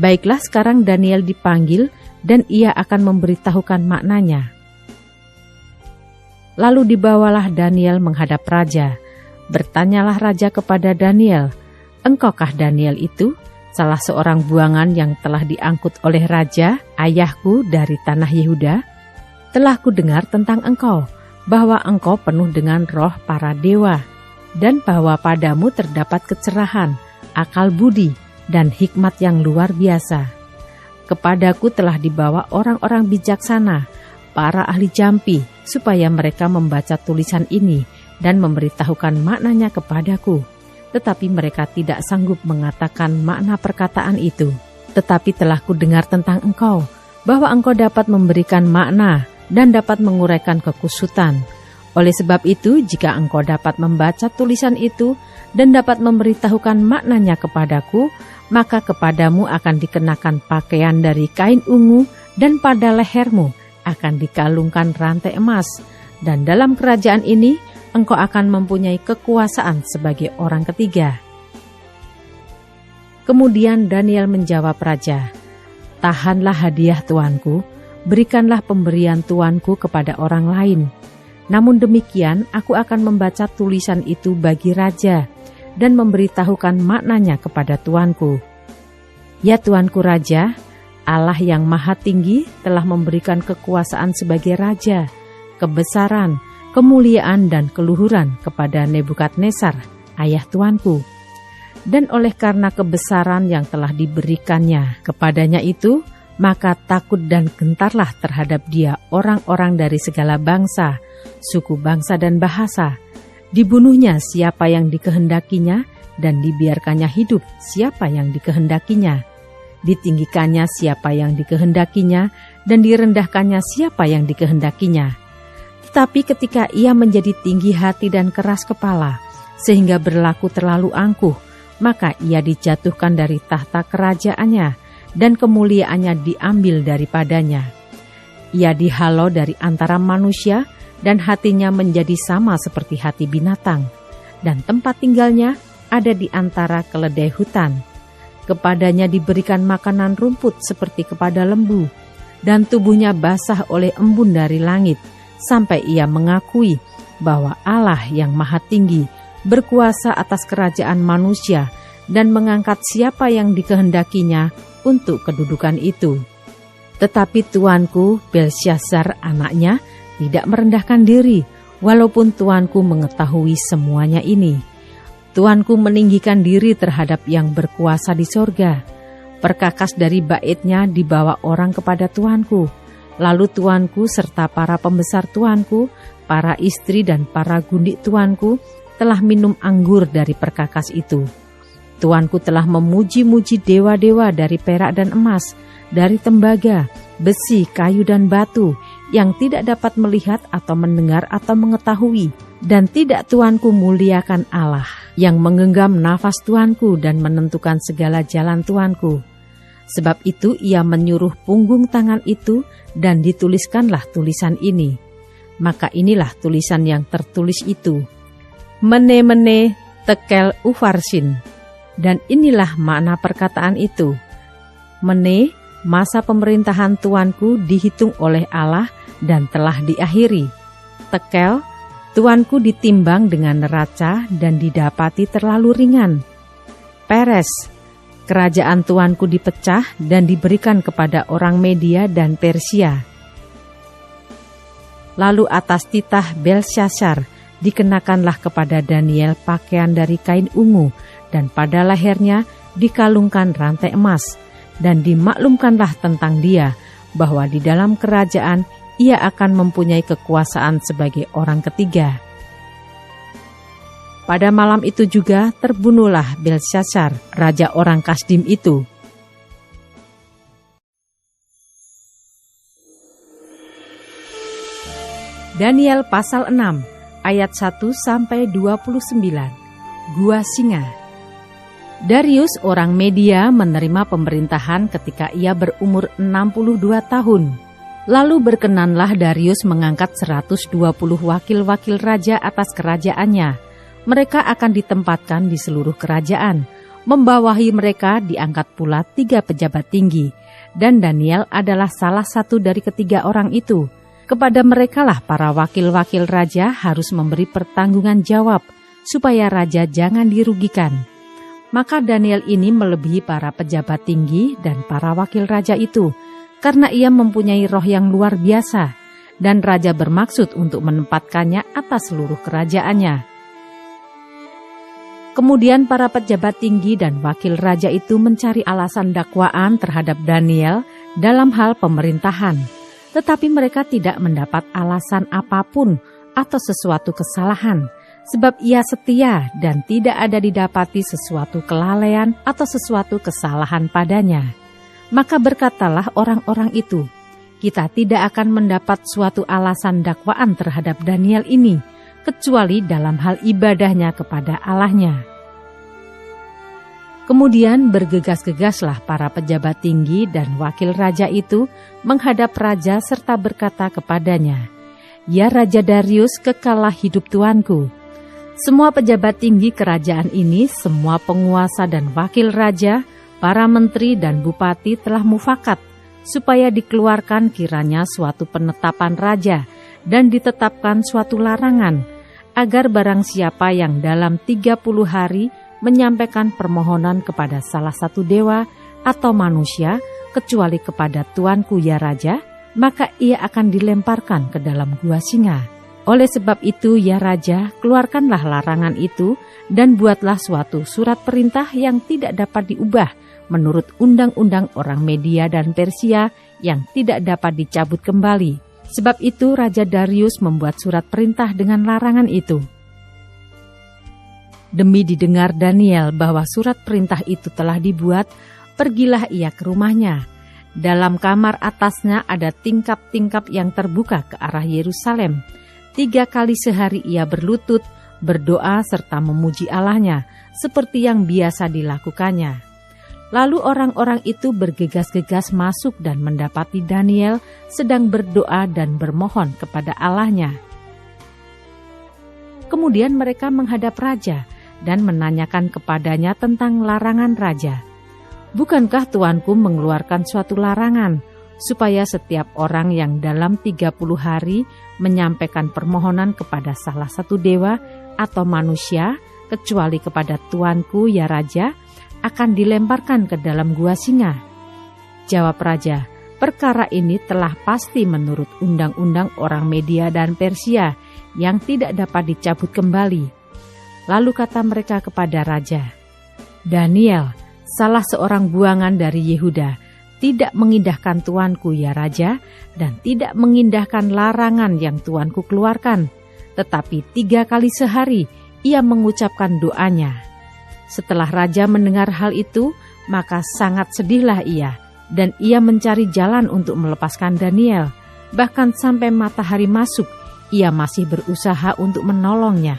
Baiklah, sekarang Daniel dipanggil dan ia akan memberitahukan maknanya. Lalu dibawalah Daniel menghadap raja. Bertanyalah raja kepada Daniel, "Engkaukah Daniel itu, salah seorang buangan yang telah diangkut oleh raja, ayahku dari tanah Yehuda? Telah kudengar tentang engkau, bahwa engkau penuh dengan roh para dewa, dan bahwa padamu terdapat kecerahan, akal budi, dan hikmat yang luar biasa. Kepadaku telah dibawa orang-orang bijaksana, para ahli jampi, supaya mereka membaca tulisan ini dan memberitahukan maknanya kepadaku. Tetapi mereka tidak sanggup mengatakan makna perkataan itu. Tetapi telah kudengar tentang engkau, bahwa engkau dapat memberikan makna dan dapat menguraikan kekusutan. Oleh sebab itu, jika engkau dapat membaca tulisan itu dan dapat memberitahukan maknanya kepadaku, maka kepadamu akan dikenakan pakaian dari kain ungu, dan pada lehermu akan dikalungkan rantai emas. Dan dalam kerajaan ini, engkau akan mempunyai kekuasaan sebagai orang ketiga." Kemudian Daniel menjawab raja, "Tahanlah hadiah tuanku, berikanlah pemberian tuanku kepada orang lain. Namun demikian, aku akan membaca tulisan itu bagi raja dan memberitahukan maknanya kepada tuanku. Ya tuanku raja, Allah yang maha tinggi telah memberikan kekuasaan sebagai raja, kebesaran, kemuliaan, dan keluhuran kepada Nebukadnezar, ayah tuanku. Dan oleh karena kebesaran yang telah diberikannya kepadanya itu, maka takut dan gentarlah terhadap dia orang-orang dari segala bangsa, suku bangsa dan bahasa. Dibunuhnya siapa yang dikehendakinya, dan dibiarkannya hidup siapa yang dikehendakinya. Ditinggikannya siapa yang dikehendakinya, dan direndahkannya siapa yang dikehendakinya. Tetapi ketika ia menjadi tinggi hati dan keras kepala, sehingga berlaku terlalu angkuh, maka ia dijatuhkan dari tahta kerajaannya, dan kemuliaannya diambil daripadanya. Ia dihalau dari antara manusia, dan hatinya menjadi sama seperti hati binatang, dan tempat tinggalnya ada di antara keledai hutan. Kepadanya diberikan makanan rumput seperti kepada lembu, dan tubuhnya basah oleh embun dari langit, sampai ia mengakui bahwa Allah yang maha tinggi berkuasa atas kerajaan manusia dan mengangkat siapa yang dikehendakinya untuk kedudukan itu. Tetapi tuanku Belsyazar anaknya tidak merendahkan diri, walaupun tuanku mengetahui semuanya ini. Tuanku meninggikan diri terhadap yang berkuasa di sorga. Perkakas dari baitnya dibawa orang kepada tuanku. Lalu tuanku serta para pembesar tuanku, para istri dan para gundik tuanku telah minum anggur dari perkakas itu. Tuanku telah memuji-muji dewa-dewa dari perak dan emas, dari tembaga, besi, kayu dan batu, yang tidak dapat melihat atau mendengar atau mengetahui. Dan tidak tuanku muliakan Allah, yang menggenggam nafas tuanku dan menentukan segala jalan tuanku. Sebab itu ia menyuruh punggung tangan itu dan dituliskanlah tulisan ini. Maka inilah tulisan yang tertulis itu. Mene-mene tekel ufarsin. Dan inilah makna perkataan itu. Mene, masa pemerintahan tuanku dihitung oleh Allah dan telah diakhiri. Tekel, tuanku ditimbang dengan neraca dan didapati terlalu ringan. Peres, kerajaan tuanku dipecah dan diberikan kepada orang Media dan Persia. Lalu atas titah Belsyazar dikenakanlah kepada Daniel pakaian dari kain ungu, dan pada lehernya dikalungkan rantai emas, dan dimaklumkanlah tentang dia bahwa di dalam kerajaan ia akan mempunyai kekuasaan sebagai orang ketiga. Pada malam itu juga terbunuhlah Belsyazar, raja orang Kasdim itu. Daniel pasal 6 ayat 1-29. Gua Singa. Darius orang Media menerima pemerintahan ketika ia berumur 62 tahun. Lalu berkenanlah Darius mengangkat 120 wakil-wakil raja atas kerajaannya. Mereka akan ditempatkan di seluruh kerajaan. Membawahi mereka diangkat pula 3 pejabat tinggi. Dan Daniel adalah salah satu dari ketiga orang itu. Kepada merekalah para wakil-wakil raja harus memberi pertanggungan jawab, supaya raja jangan dirugikan. Maka Daniel ini melebihi para pejabat tinggi dan para wakil raja itu, karena ia mempunyai roh yang luar biasa, dan raja bermaksud untuk menempatkannya atas seluruh kerajaannya. Kemudian para pejabat tinggi dan wakil raja itu mencari alasan dakwaan terhadap Daniel dalam hal pemerintahan, tetapi mereka tidak mendapat alasan apapun atau sesuatu kesalahan, sebab ia setia dan tidak ada didapati sesuatu kelalaian atau sesuatu kesalahan padanya. Maka berkatalah orang-orang itu, kita tidak akan mendapat suatu alasan dakwaan terhadap Daniel ini, kecuali dalam hal ibadahnya kepada Allahnya. Kemudian bergegas-gegaslah para pejabat tinggi dan wakil raja itu menghadap raja serta berkata kepadanya, ya Raja Darius, kekallah hidup tuanku. Semua pejabat tinggi kerajaan ini, semua penguasa dan wakil raja, para menteri dan bupati telah mufakat, supaya dikeluarkan kiranya suatu penetapan raja dan ditetapkan suatu larangan, agar barang siapa yang dalam 30 hari menyampaikan permohonan kepada salah satu dewa atau manusia, kecuali kepada tuanku ya raja, maka ia akan dilemparkan ke dalam gua singa. Oleh sebab itu ya raja, keluarkanlah larangan itu dan buatlah suatu surat perintah yang tidak dapat diubah menurut undang-undang orang Media dan Persia yang tidak dapat dicabut kembali. Sebab itu Raja Darius membuat surat perintah dengan larangan itu. Demi didengar Daniel bahwa surat perintah itu telah dibuat, pergilah ia ke rumahnya. Dalam kamar atasnya ada tingkap-tingkap yang terbuka ke arah Yerusalem. 3 kali sehari ia berlutut, berdoa serta memuji Allahnya, seperti yang biasa dilakukannya. Lalu orang-orang itu bergegas-gegas masuk dan mendapati Daniel sedang berdoa dan bermohon kepada Allahnya. Kemudian mereka menghadap raja dan menanyakan kepadanya tentang larangan raja. Bukankah tuanku mengeluarkan suatu larangan, supaya setiap orang yang dalam 30 hari menyampaikan permohonan kepada salah satu dewa atau manusia, kecuali kepada tuanku ya raja, akan dilemparkan ke dalam gua singa? Jawab raja, perkara ini telah pasti menurut undang-undang orang Media dan Persia yang tidak dapat dicabut kembali. Lalu kata mereka kepada raja, Daniel, salah seorang buangan dari Yehuda, tidak mengindahkan tuanku ya Raja, dan tidak mengindahkan larangan yang tuanku keluarkan. Tetapi 3 kali sehari ia mengucapkan doanya. Setelah Raja mendengar hal itu, maka sangat sedihlah ia, dan ia mencari jalan untuk melepaskan Daniel. Bahkan sampai matahari masuk, ia masih berusaha untuk menolongnya.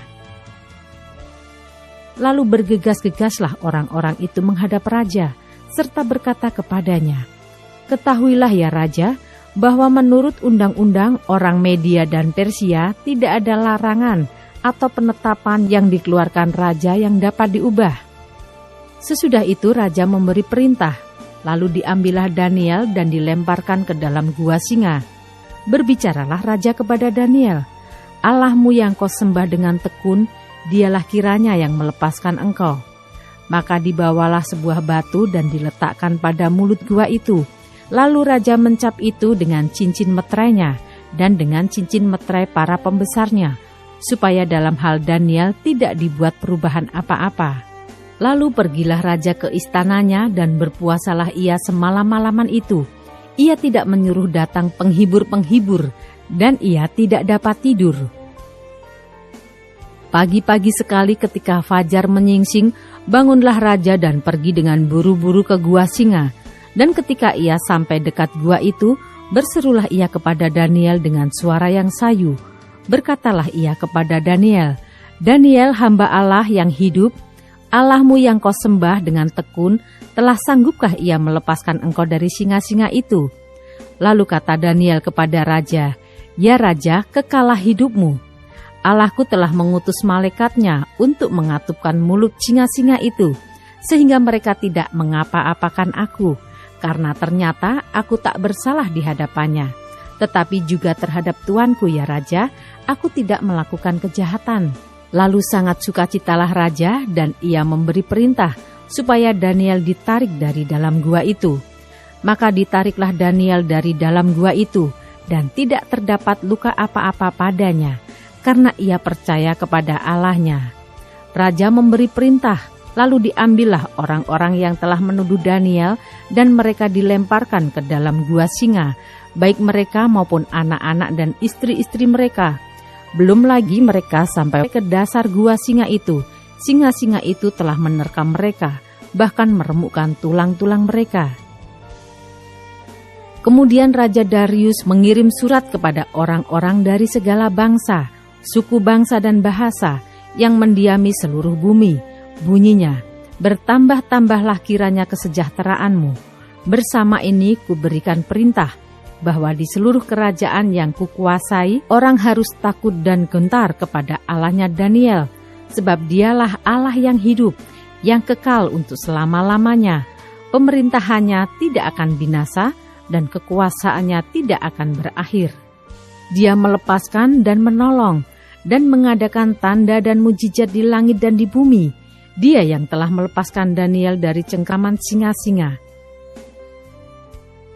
Lalu bergegas-gegaslah orang-orang itu menghadap Raja, serta berkata kepadanya, "Ketahuilah ya Raja, bahwa menurut undang-undang orang Media dan Persia tidak ada larangan atau penetapan yang dikeluarkan Raja yang dapat diubah." Sesudah itu Raja memberi perintah, lalu diambillah Daniel dan dilemparkan ke dalam gua singa. Berbicaralah Raja kepada Daniel, "Allahmu yang kau sembah dengan tekun, dialah kiranya yang melepaskan engkau." Maka dibawalah sebuah batu dan diletakkan pada mulut gua itu. Lalu Raja mencap itu dengan cincin meterainya dan dengan cincin meterai para pembesarnya, supaya dalam hal Daniel tidak dibuat perubahan apa-apa. Lalu pergilah Raja ke istananya dan berpuasalah ia semalam-malaman itu. Ia tidak menyuruh datang penghibur-penghibur dan ia tidak dapat tidur. Pagi-pagi sekali ketika fajar menyingsing, bangunlah Raja dan pergi dengan buru-buru ke gua singa. Dan ketika ia sampai dekat gua itu, berserulah ia kepada Daniel dengan suara yang sayu. Berkatalah ia kepada Daniel, "Daniel, hamba Allah yang hidup, Allahmu yang kau sembah dengan tekun, telah sanggupkah ia melepaskan engkau dari singa-singa itu?" Lalu kata Daniel kepada Raja, "Ya Raja, kekalah hidupmu. Allahku telah mengutus malaikatnya untuk mengatupkan mulut singa-singa itu, sehingga mereka tidak mengapa-apakan aku, karena ternyata aku tak bersalah di hadapannya. Tetapi juga terhadap tuanku ya Raja, aku tidak melakukan kejahatan." Lalu sangat sukacitalah Raja dan ia memberi perintah supaya Daniel ditarik dari dalam gua itu. Maka ditariklah Daniel dari dalam gua itu, dan tidak terdapat luka apa-apa padanya, karena ia percaya kepada Allahnya. Raja memberi perintah, lalu diambillah orang-orang yang telah menuduh Daniel dan mereka dilemparkan ke dalam gua singa, baik mereka maupun anak-anak dan istri-istri mereka. Belum lagi mereka sampai ke dasar gua singa itu. Singa-singa itu telah menerkam mereka, bahkan meremukkan tulang-tulang mereka. Kemudian Raja Darius mengirim surat kepada orang-orang dari segala bangsa, suku bangsa dan bahasa yang mendiami seluruh bumi. Bunyinya, "Bertambah-tambahlah kiranya kesejahteraanmu. Bersama ini kuberikan perintah bahwa di seluruh kerajaan yang kukuasai, orang harus takut dan gentar kepada Allahnya Daniel, sebab dialah Allah yang hidup, yang kekal untuk selama-lamanya. Pemerintahannya tidak akan binasa dan kekuasaannya tidak akan berakhir. Dia melepaskan dan menolong dan mengadakan tanda dan mujizat di langit dan di bumi. Dia yang telah melepaskan Daniel dari cengkraman singa-singa."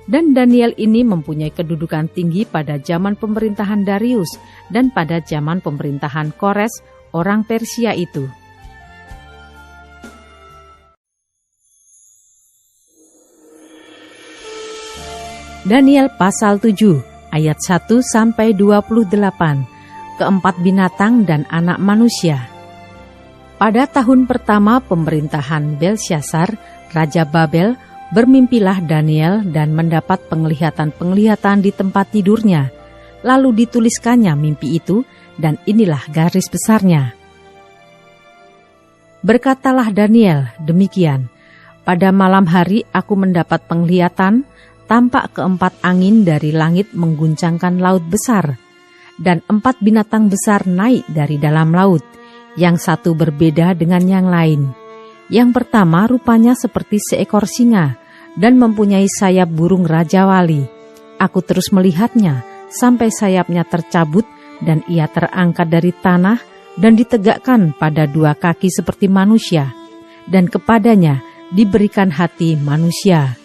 Dan Daniel ini mempunyai kedudukan tinggi pada zaman pemerintahan Darius dan pada zaman pemerintahan Kores, orang Persia itu. Daniel pasal 7 ayat 1-28, keempat binatang dan anak manusia. Pada tahun pertama pemerintahan Belsyazar, Raja Babel, bermimpilah Daniel dan mendapat penglihatan-penglihatan di tempat tidurnya. Lalu dituliskannya mimpi itu, dan inilah garis besarnya. Berkatalah Daniel demikian, "Pada malam hari aku mendapat penglihatan, tampak keempat angin dari langit mengguncangkan laut besar, dan 4 binatang besar naik dari dalam laut, yang satu berbeda dengan yang lain. Yang pertama rupanya seperti seekor singa dan mempunyai sayap burung Raja Wali. Aku terus melihatnya sampai sayapnya tercabut dan ia terangkat dari tanah dan ditegakkan pada 2 kaki seperti manusia, dan kepadanya diberikan hati manusia.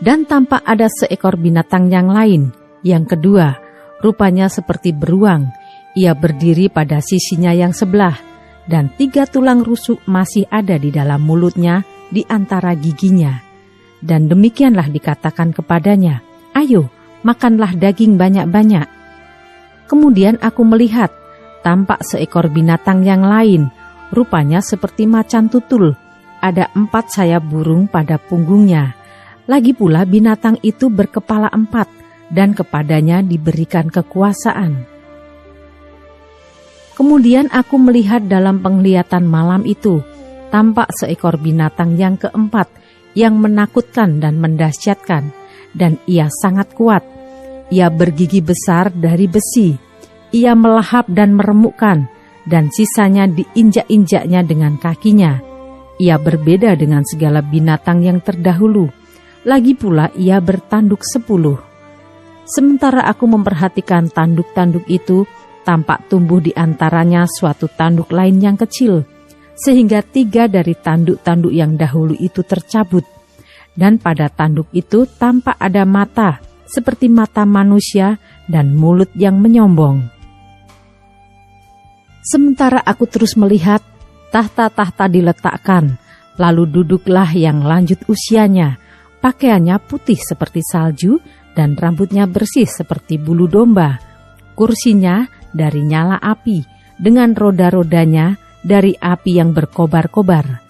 Dan tampak ada seekor binatang yang lain, yang kedua, rupanya seperti beruang. Ia berdiri pada sisinya yang sebelah, dan 3 tulang rusuk masih ada di dalam mulutnya di antara giginya. Dan demikianlah dikatakan kepadanya, "Ayo, makanlah daging banyak-banyak." Kemudian aku melihat, tampak seekor binatang yang lain, rupanya seperti macan tutul. Ada 4 sayap burung pada punggungnya. Lagi pula binatang itu berkepala 4, dan kepadanya diberikan kekuasaan. Kemudian aku melihat dalam penglihatan malam itu, tampak seekor binatang yang keempat, yang menakutkan dan mendahsyatkan, dan ia sangat kuat. Ia bergigi besar dari besi, ia melahap dan meremukkan, dan sisanya diinjak-injaknya dengan kakinya. Ia berbeda dengan segala binatang yang terdahulu, lagi pula ia bertanduk 10. Sementara aku memperhatikan tanduk-tanduk itu, tampak tumbuh di antaranya suatu tanduk lain yang kecil, sehingga 3 dari tanduk-tanduk yang dahulu itu tercabut. Dan pada tanduk itu tampak ada mata, seperti mata manusia, dan mulut yang menyombong. Sementara aku terus melihat, tahta-tahta diletakkan, lalu duduklah yang lanjut usianya. Pakaiannya putih seperti salju, dan rambutnya bersih seperti bulu domba. Kursinya dari nyala api, dengan roda-rodanya dari api yang berkobar-kobar.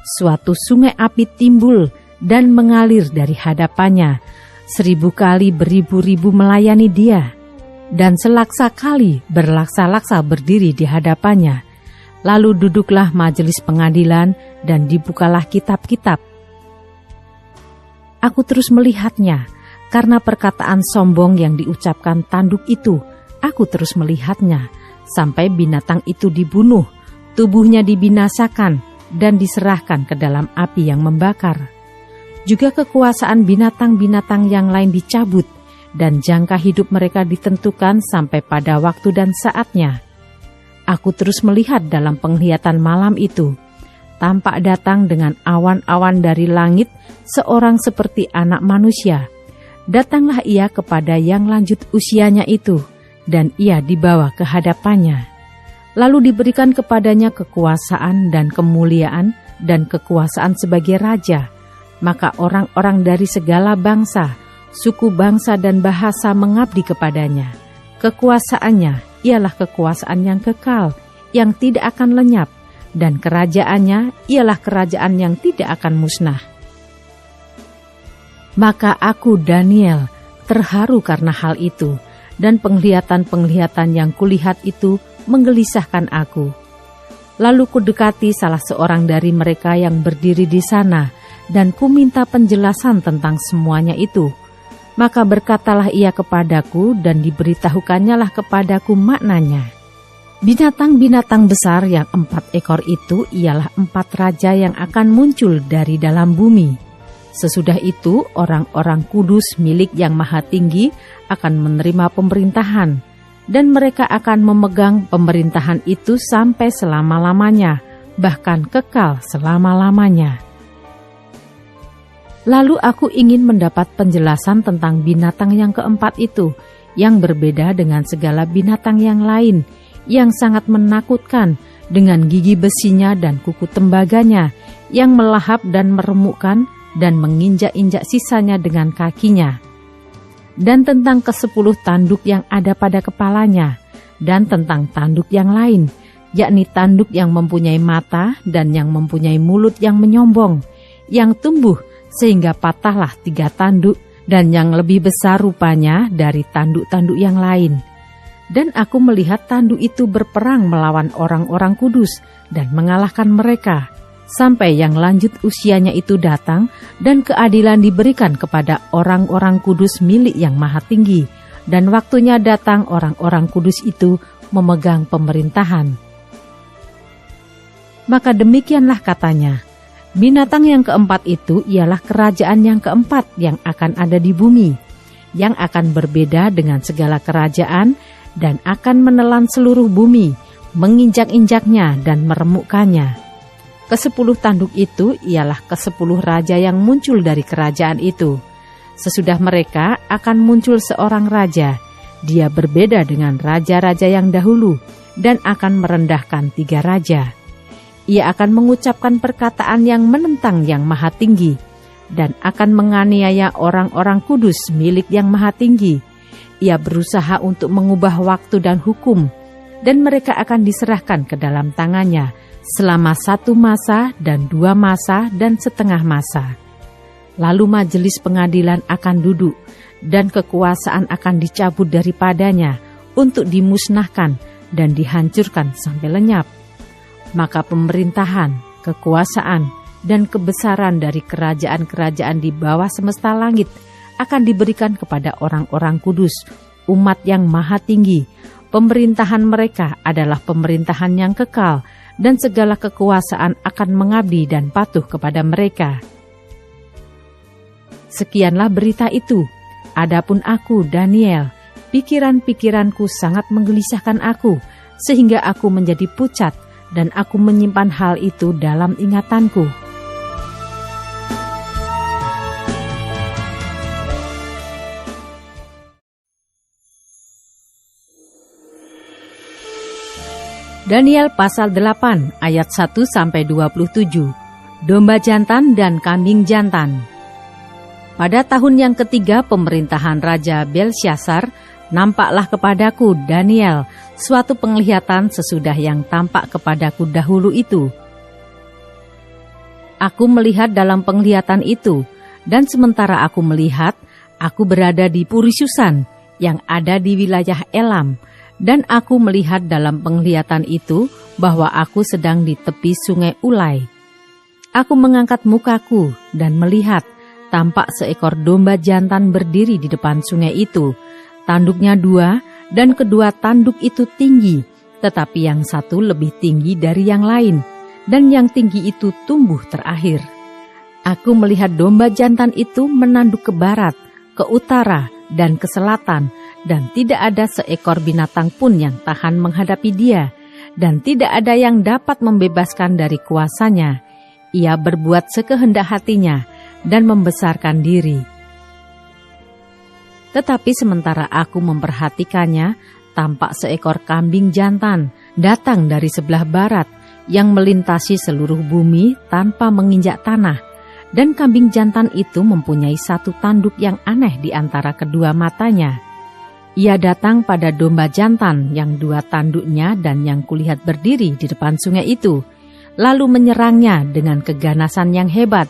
Suatu sungai api timbul dan mengalir dari hadapannya. 1000 kali beribu-ribu melayani dia, dan selaksa kali berlaksa-laksa berdiri di hadapannya. Lalu duduklah majelis pengadilan dan dibukalah kitab-kitab. Aku terus melihatnya, karena perkataan sombong yang diucapkan tanduk itu. Aku terus melihatnya, sampai binatang itu dibunuh, tubuhnya dibinasakan, dan diserahkan ke dalam api yang membakar. Juga kekuasaan binatang-binatang yang lain dicabut, dan jangka hidup mereka ditentukan sampai pada waktu dan saatnya. Aku terus melihat dalam penglihatan malam itu, tampak datang dengan awan-awan dari langit seorang seperti anak manusia. Datanglah ia kepada yang lanjut usianya itu, dan ia dibawa ke hadapannya. Lalu diberikan kepadanya kekuasaan dan kemuliaan dan kekuasaan sebagai raja. Maka orang-orang dari segala bangsa, suku bangsa dan bahasa mengabdi kepadanya. Kekuasaannya ialah kekuasaan yang kekal, yang tidak akan lenyap, dan kerajaannya ialah kerajaan yang tidak akan musnah. Maka aku, Daniel, terharu karena hal itu, dan penglihatan-penglihatan yang kulihat itu menggelisahkan aku. Lalu kudekati salah seorang dari mereka yang berdiri di sana, dan kuminta penjelasan tentang semuanya itu. Maka berkatalah ia kepadaku, dan diberitahukannya lah kepadaku maknanya. Binatang-binatang besar yang 4 ekor itu ialah 4 raja yang akan muncul dari dalam bumi. Sesudah itu orang-orang kudus milik Yang Maha Tinggi akan menerima pemerintahan, dan mereka akan memegang pemerintahan itu sampai selama-lamanya, bahkan kekal selama-lamanya. Lalu aku ingin mendapat penjelasan tentang binatang yang keempat itu, yang berbeda dengan segala binatang yang lain, yang sangat menakutkan, dengan gigi besinya dan kuku tembaganya, yang melahap dan meremukkan, dan menginjak-injak sisanya dengan kakinya. Dan tentang ke-10 tanduk yang ada pada kepalanya, dan tentang tanduk yang lain, yakni tanduk yang mempunyai mata dan yang mempunyai mulut yang menyombong, yang tumbuh sehingga patahlah 3 tanduk, dan yang lebih besar rupanya dari tanduk-tanduk yang lain. Dan aku melihat tanduk itu berperang melawan orang-orang kudus dan mengalahkan mereka, sampai yang lanjut usianya itu datang, dan keadilan diberikan kepada orang-orang kudus milik Yang Maha Tinggi, dan waktunya datang orang-orang kudus itu memegang pemerintahan. Maka demikianlah katanya, binatang yang keempat itu ialah kerajaan yang keempat yang akan ada di bumi, yang akan berbeda dengan segala kerajaan, dan akan menelan seluruh bumi, menginjak-injaknya dan meremukkannya. Ke-10 tanduk itu ialah ke-10 raja yang muncul dari kerajaan itu. Sesudah mereka akan muncul seorang raja. Dia berbeda dengan raja-raja yang dahulu, dan akan merendahkan 3 raja. Ia akan mengucapkan perkataan yang menentang Yang Maha Tinggi dan akan menganiaya orang-orang kudus milik Yang Maha Tinggi. Ia berusaha untuk mengubah waktu dan hukum, dan mereka akan diserahkan ke dalam tangannya selama 1 masa dan 2 masa dan setengah masa. Lalu majelis pengadilan akan duduk, dan kekuasaan akan dicabut daripadanya untuk dimusnahkan dan dihancurkan sampai lenyap. Maka pemerintahan, kekuasaan, dan kebesaran dari kerajaan-kerajaan di bawah semesta langit akan diberikan kepada orang-orang kudus, umat Yang Maha Tinggi. Pemerintahan mereka adalah pemerintahan yang kekal, dan segala kekuasaan akan mengabdi dan patuh kepada mereka. Sekianlah berita itu. Adapun aku, Daniel, pikiran-pikiranku sangat menggelisahkan aku, sehingga aku menjadi pucat, dan aku menyimpan hal itu dalam ingatanku. Daniel pasal 8 ayat 1-27. Domba jantan dan kambing jantan. Pada tahun yang ketiga pemerintahan Raja Belsyazar, nampaklah kepadaku, Daniel, suatu penglihatan sesudah yang tampak kepadaku dahulu itu. Aku melihat dalam penglihatan itu, dan sementara aku melihat, aku berada di Puri-Susan yang ada di wilayah Elam, dan aku melihat dalam penglihatan itu bahwa aku sedang di tepi sungai Ulai. Aku mengangkat mukaku dan melihat, tampak seekor domba jantan berdiri di depan sungai itu. Tanduknya 2, dan kedua tanduk itu tinggi, tetapi yang satu lebih tinggi dari yang lain, dan yang tinggi itu tumbuh terakhir. Aku melihat domba jantan itu menanduk ke barat, ke utara, dan ke selatan, dan tidak ada seekor binatang pun yang tahan menghadapi dia, dan tidak ada yang dapat membebaskan dari kuasanya. Ia berbuat sekehendak hatinya, dan membesarkan diri. Tetapi sementara aku memperhatikannya, tampak seekor kambing jantan datang dari sebelah barat yang melintasi seluruh bumi tanpa menginjak tanah, dan kambing jantan itu mempunyai satu tanduk yang aneh di antara kedua matanya. Ia datang pada domba jantan yang 2 tanduknya dan yang kulihat berdiri di depan sungai itu, lalu menyerangnya dengan keganasan yang hebat.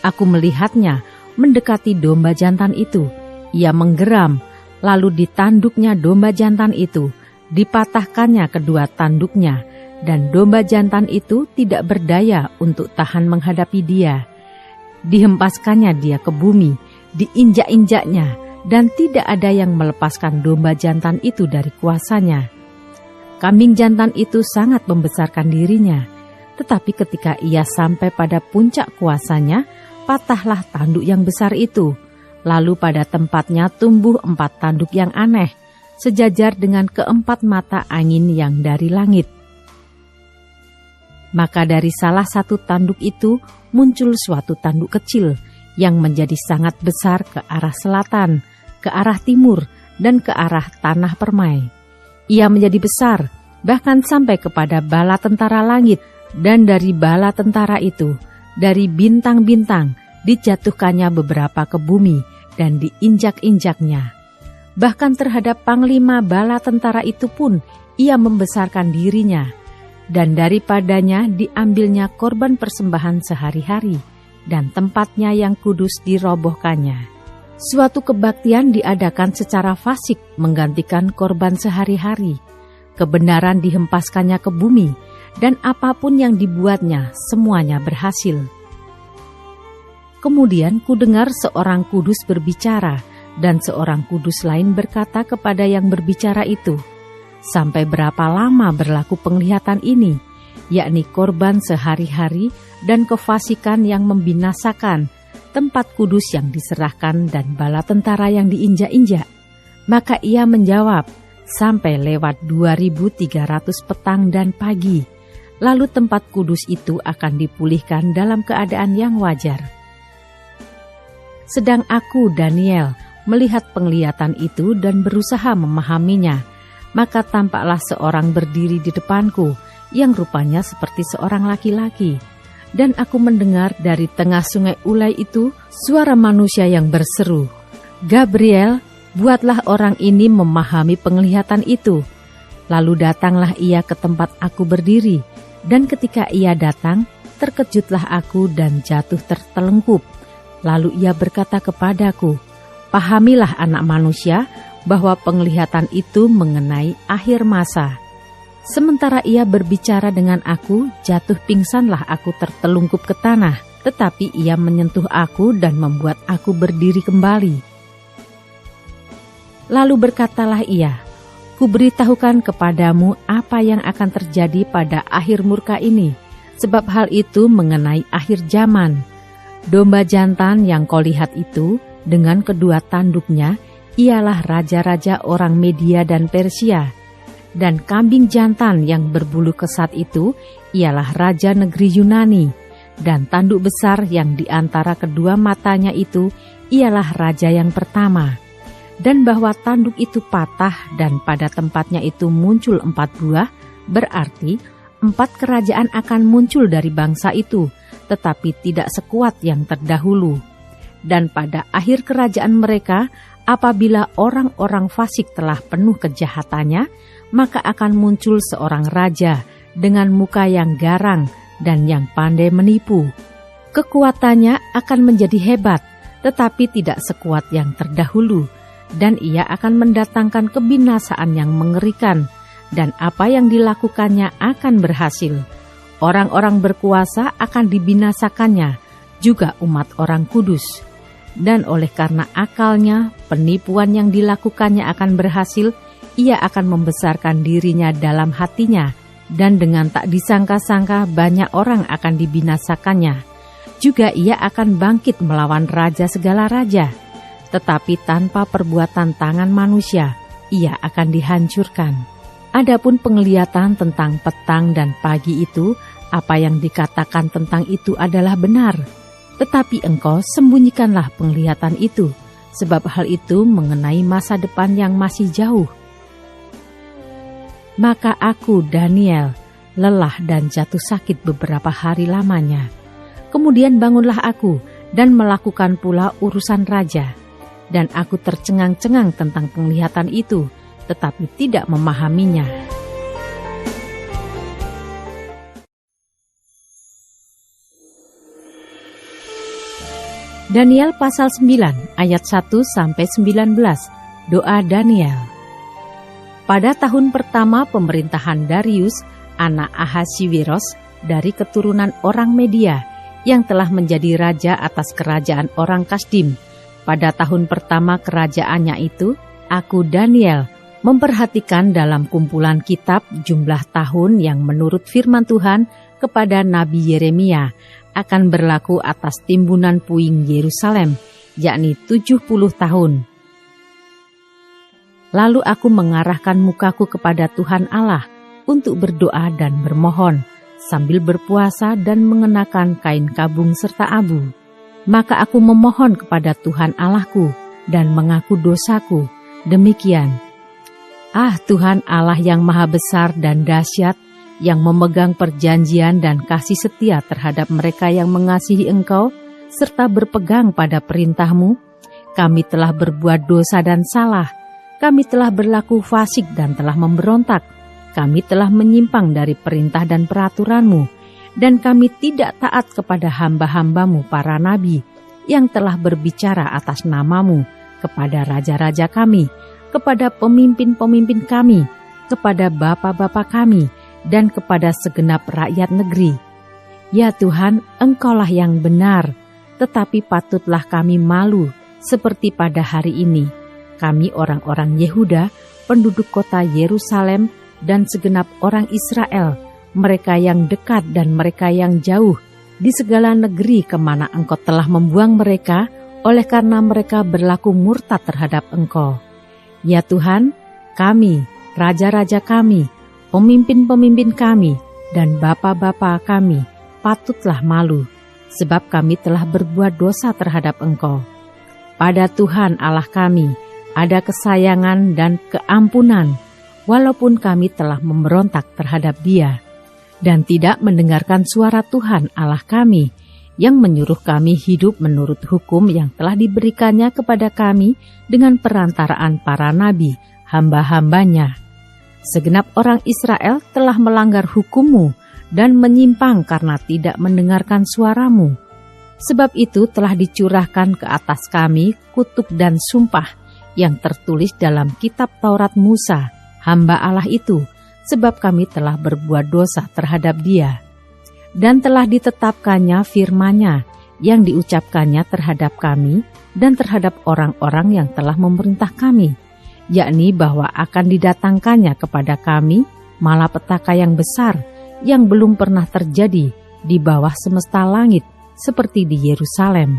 Aku melihatnya mendekati domba jantan itu. Ia menggeram, lalu di tanduknya domba jantan itu dipatahkannya kedua tanduknya, dan domba jantan itu tidak berdaya untuk tahan menghadapi dia. Dihempaskannya dia ke bumi, diinjak-injaknya, dan tidak ada yang melepaskan domba jantan itu dari kuasanya. Kambing jantan itu sangat membesarkan dirinya, tetapi ketika ia sampai pada puncak kuasanya, patahlah tanduk yang besar itu, lalu pada tempatnya tumbuh 4 tanduk yang aneh, sejajar dengan ke-4 mata angin yang dari langit. Maka dari salah satu tanduk itu muncul suatu tanduk kecil yang menjadi sangat besar ke arah selatan, ke arah timur, dan ke arah tanah permai. Ia menjadi besar, bahkan sampai kepada bala tentara langit, dan dari bala tentara itu, dari bintang-bintang, dijatuhkannya beberapa ke bumi dan diinjak-injaknya. Bahkan terhadap panglima bala tentara itu pun ia membesarkan dirinya, dan daripadanya diambilnya korban persembahan sehari-hari, dan tempatnya yang kudus dirobohkannya. Suatu kebaktian diadakan secara fasik menggantikan korban sehari-hari. Kebenaran dihempaskannya ke bumi, dan apapun yang dibuatnya semuanya berhasil. Kemudian kudengar seorang kudus berbicara, dan seorang kudus lain berkata kepada yang berbicara itu, "Sampai berapa lama berlaku penglihatan ini, yakni korban sehari-hari dan kefasikan yang membinasakan, tempat kudus yang diserahkan dan bala tentara yang diinjak-injak?" Maka ia menjawab, "Sampai lewat 2300 petang dan pagi, lalu tempat kudus itu akan dipulihkan dalam keadaan yang wajar." Sedang aku, Daniel, melihat penglihatan itu dan berusaha memahaminya, maka tampaklah seorang berdiri di depanku yang rupanya seperti seorang laki-laki. Dan aku mendengar dari tengah sungai Ulai itu suara manusia yang berseru, "Gabriel, buatlah orang ini memahami penglihatan itu." Lalu datanglah ia ke tempat aku berdiri, dan ketika ia datang, terkejutlah aku dan jatuh tertelungkup. Lalu ia berkata kepadaku, "Pahamilah anak manusia, bahwa penglihatan itu mengenai akhir masa." Sementara ia berbicara dengan aku, jatuh pingsanlah aku tertelungkup ke tanah, tetapi ia menyentuh aku dan membuat aku berdiri kembali. Lalu berkatalah ia, "Kuberitahukan kepadamu apa yang akan terjadi pada akhir murka ini, sebab hal itu mengenai akhir zaman. Domba jantan yang kau lihat itu dengan kedua tanduknya ialah raja-raja orang Media dan Persia, dan kambing jantan yang berbulu kesat itu ialah raja negeri Yunani, dan tanduk besar yang di antara kedua matanya itu ialah raja yang pertama. Dan bahwa tanduk itu patah dan pada tempatnya itu muncul 4 buah, berarti 4 kerajaan akan muncul dari bangsa itu, tetapi tidak sekuat yang terdahulu. Dan pada akhir kerajaan mereka, apabila orang-orang fasik telah penuh kejahatannya, maka akan muncul seorang raja dengan muka yang garang dan yang pandai menipu. Kekuatannya akan menjadi hebat, tetapi tidak sekuat yang terdahulu, dan ia akan mendatangkan kebinasaan yang mengerikan, dan apa yang dilakukannya akan berhasil. Orang-orang berkuasa akan dibinasakannya, juga umat orang kudus. Dan oleh karena akalnya, penipuan yang dilakukannya akan berhasil, ia akan membesarkan dirinya dalam hatinya, dan dengan tak disangka-sangka banyak orang akan dibinasakannya. Juga ia akan bangkit melawan raja segala raja, tetapi tanpa perbuatan tangan manusia, ia akan dihancurkan. Adapun penglihatan tentang petang dan pagi itu, apa yang dikatakan tentang itu adalah benar. Tetapi engkau sembunyikanlah penglihatan itu, sebab hal itu mengenai masa depan yang masih jauh. Maka aku, Daniel, lelah dan jatuh sakit beberapa hari lamanya. Kemudian bangunlah aku dan melakukan pula urusan raja. Dan aku tercengang-cengang tentang penglihatan itu, tetapi tidak memahaminya. Daniel pasal 9 ayat 1-19. Doa Daniel. Pada tahun pertama pemerintahan Darius, anak Ahasiweros, dari keturunan orang Media, yang telah menjadi raja atas kerajaan orang Kasdim. Pada tahun pertama kerajaannya itu, aku Daniel memperhatikan dalam kumpulan kitab jumlah tahun yang menurut firman Tuhan kepada Nabi Yeremia akan berlaku atas timbunan puing Yerusalem, yakni 70 tahun. Lalu aku mengarahkan mukaku kepada Tuhan Allah untuk berdoa dan bermohon, sambil berpuasa dan mengenakan kain kabung serta abu. Maka aku memohon kepada Tuhan Allahku dan mengaku dosaku, demikian. Ah Tuhan Allah yang maha besar dan dahsyat, yang memegang perjanjian dan kasih setia terhadap mereka yang mengasihi Engkau, serta berpegang pada perintah-Mu, kami telah berbuat dosa dan salah, kami telah berlaku fasik dan telah memberontak, kami telah menyimpang dari perintah dan peraturan-Mu, dan kami tidak taat kepada hamba-hamba-Mu para nabi, yang telah berbicara atas nama-Mu, kepada raja-raja kami, kepada pemimpin-pemimpin kami, kepada bapa-bapa kami, dan kepada segenap rakyat negeri. Ya Tuhan, Engkaulah yang benar, tetapi patutlah kami malu seperti pada hari ini. Kami orang-orang Yehuda, penduduk kota Yerusalem, dan segenap orang Israel, mereka yang dekat dan mereka yang jauh, di segala negeri kemana Engkau telah membuang mereka, oleh karena mereka berlaku murtad terhadap Engkau. Ya Tuhan, kami, raja-raja kami, pemimpin-pemimpin kami, dan bapa-bapa kami patutlah malu, sebab kami telah berbuat dosa terhadap Engkau. Pada Tuhan Allah kami ada kesayangan dan keampunan, walaupun kami telah memberontak terhadap Dia. dan tidak mendengarkan suara Tuhan Allah kami, yang menyuruh kami hidup menurut hukum yang telah diberikannya kepada kami dengan perantaraan para nabi, hamba-hambanya. Segenap orang Israel telah melanggar hukum-Mu dan menyimpang karena tidak mendengarkan suara-Mu. Sebab itu telah dicurahkan ke atas kami kutuk dan sumpah yang tertulis dalam kitab Taurat Musa, hamba Allah itu, sebab kami telah berbuat dosa terhadap Dia. Dan telah ditetapkannya firman-Nya yang diucapkannya terhadap kami dan terhadap orang-orang yang telah memerintah kami, yakni bahwa akan didatangkannya kepada kami malapetaka yang besar yang belum pernah terjadi di bawah semesta langit seperti di Yerusalem.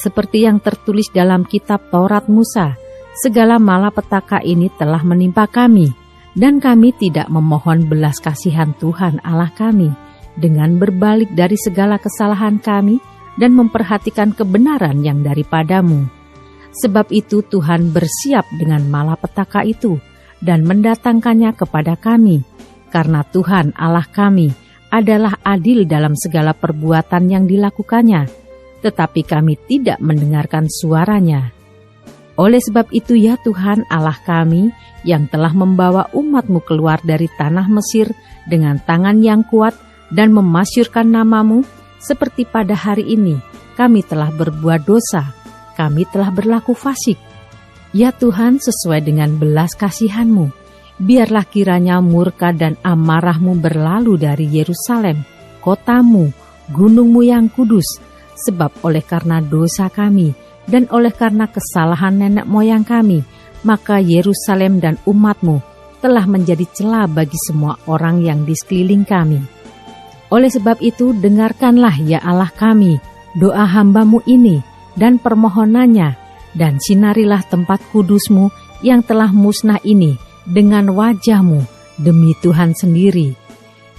Seperti yang tertulis dalam kitab Taurat Musa, segala malapetaka ini telah menimpa kami, dan kami tidak memohon belas kasihan Tuhan Allah kami dengan berbalik dari segala kesalahan kami dan memperhatikan kebenaran yang daripada-Mu. Sebab itu Tuhan bersiap dengan malapetaka itu dan mendatangkannya kepada kami, karena Tuhan Allah kami adalah adil dalam segala perbuatan yang dilakukannya, tetapi kami tidak mendengarkan suara-Nya. Oleh sebab itu ya Tuhan Allah kami, yang telah membawa umat-Mu keluar dari tanah Mesir dengan tangan yang kuat dan memasyurkan nama-Mu, seperti pada hari ini kami telah berbuat dosa, kami telah berlaku fasik. Ya Tuhan, sesuai dengan belas kasihan-Mu, biarlah kiranya murka dan amarah-Mu berlalu dari Yerusalem, kota-Mu, gunung-Mu yang kudus, sebab oleh karena dosa kami dan oleh karena kesalahan nenek moyang kami, maka Yerusalem dan umat-Mu telah menjadi celah bagi semua orang yang di sekeliling kami. Oleh sebab itu, dengarkanlah ya Allah kami doa hamba-Mu ini dan permohonannya, dan sinarilah tempat kudus-Mu yang telah musnah ini dengan wajah-Mu demi Tuhan sendiri.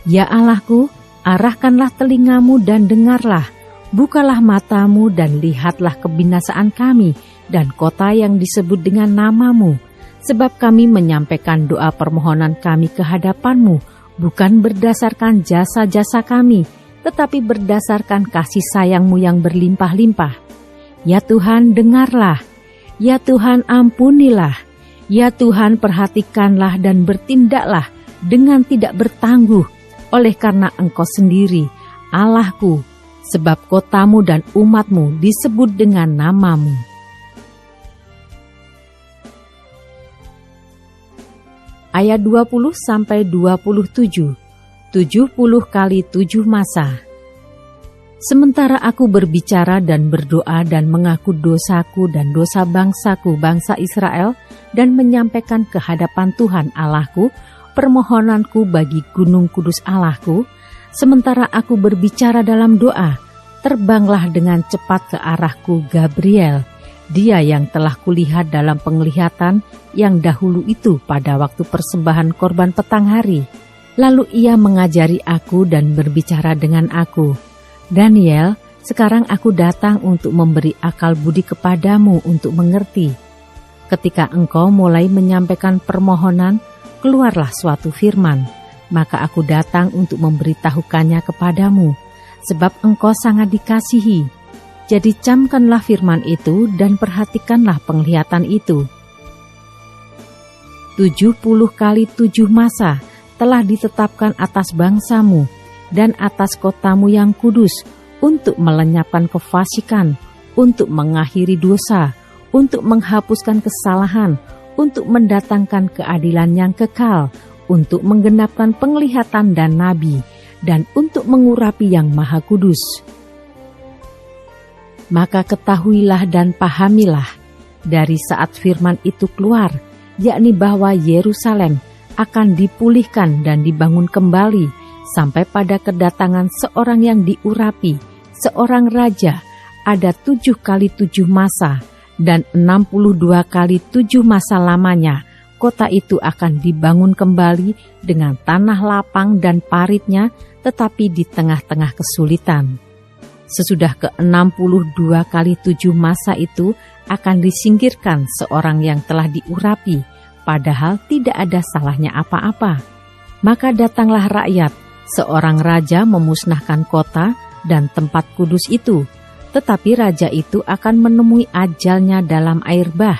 Ya Allahku, arahkanlah telinga-Mu dan dengarlah, bukalah mata-Mu dan lihatlah kebinasaan kami dan kota yang disebut dengan nama-Mu, sebab kami menyampaikan doa permohonan kami ke hadapan-Mu, bukan berdasarkan jasa-jasa kami, tetapi berdasarkan kasih sayang-Mu yang berlimpah-limpah. Ya Tuhan, dengarlah. Ya Tuhan, ampunilah. Ya Tuhan, perhatikanlah dan bertindaklah dengan tidak bertangguh, oleh karena Engkau sendiri, Allahku, sebab kota-Mu dan umat-Mu disebut dengan nama-Mu. Ayat 20-27, 70 kali 7 masa. Sementara aku berbicara dan berdoa dan mengaku dosaku dan dosa bangsaku, bangsa Israel, dan menyampaikan ke hadapan Tuhan Allahku permohonanku bagi gunung kudus Allahku, sementara aku berbicara dalam doa, terbanglah dengan cepat ke arahku Gabriel, dia yang telah kulihat dalam penglihatan yang dahulu itu pada waktu persembahan korban petang hari. Lalu ia mengajari aku dan berbicara dengan aku, Daniel, sekarang aku datang untuk memberi akal budi kepadamu untuk mengerti. Ketika engkau mulai menyampaikan permohonan, keluarlah suatu firman, maka aku datang untuk memberitahukannya kepadamu, sebab engkau sangat dikasihi. Jadi camkanlah firman itu dan perhatikanlah penglihatan itu. 70 kali 7 masa telah ditetapkan atas bangsamu dan atas kotamu yang kudus untuk melenyapkan kefasikan, untuk mengakhiri dosa, untuk menghapuskan kesalahan, untuk mendatangkan keadilan yang kekal, untuk menggenapkan penglihatan dan nabi, dan untuk mengurapi yang maha kudus. Maka ketahuilah dan pahamilah dari saat firman itu keluar, yakni bahwa Yerusalem akan dipulihkan dan dibangun kembali sampai pada kedatangan seorang yang diurapi, seorang raja, ada 7 kali 7 masa, dan 62 kali 7 masa lamanya, kota itu akan dibangun kembali dengan tanah lapang dan paritnya, tetapi di tengah-tengah kesulitan. Sesudah ke-62 kali 7 masa itu akan disingkirkan seorang yang telah diurapi, padahal tidak ada salahnya apa-apa. Maka datanglah rakyat, Seorang raja memusnahkan kota dan tempat kudus itu, tetapi raja itu akan menemui ajalnya dalam air bah,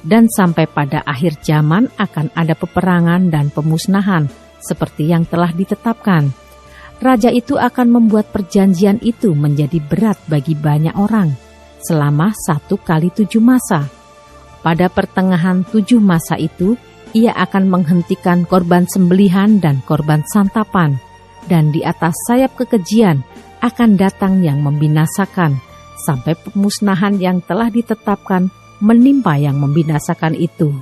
dan sampai pada akhir zaman akan ada peperangan dan pemusnahan seperti yang telah ditetapkan. Raja itu akan membuat perjanjian itu menjadi berat bagi banyak orang selama 1 kali 7 masa. Pada pertengahan 7 masa itu, ia akan menghentikan korban sembelihan dan korban santapan, dan di atas sayap kekejian akan datang yang membinasakan, sampai pemusnahan yang telah ditetapkan menimpa yang membinasakan itu.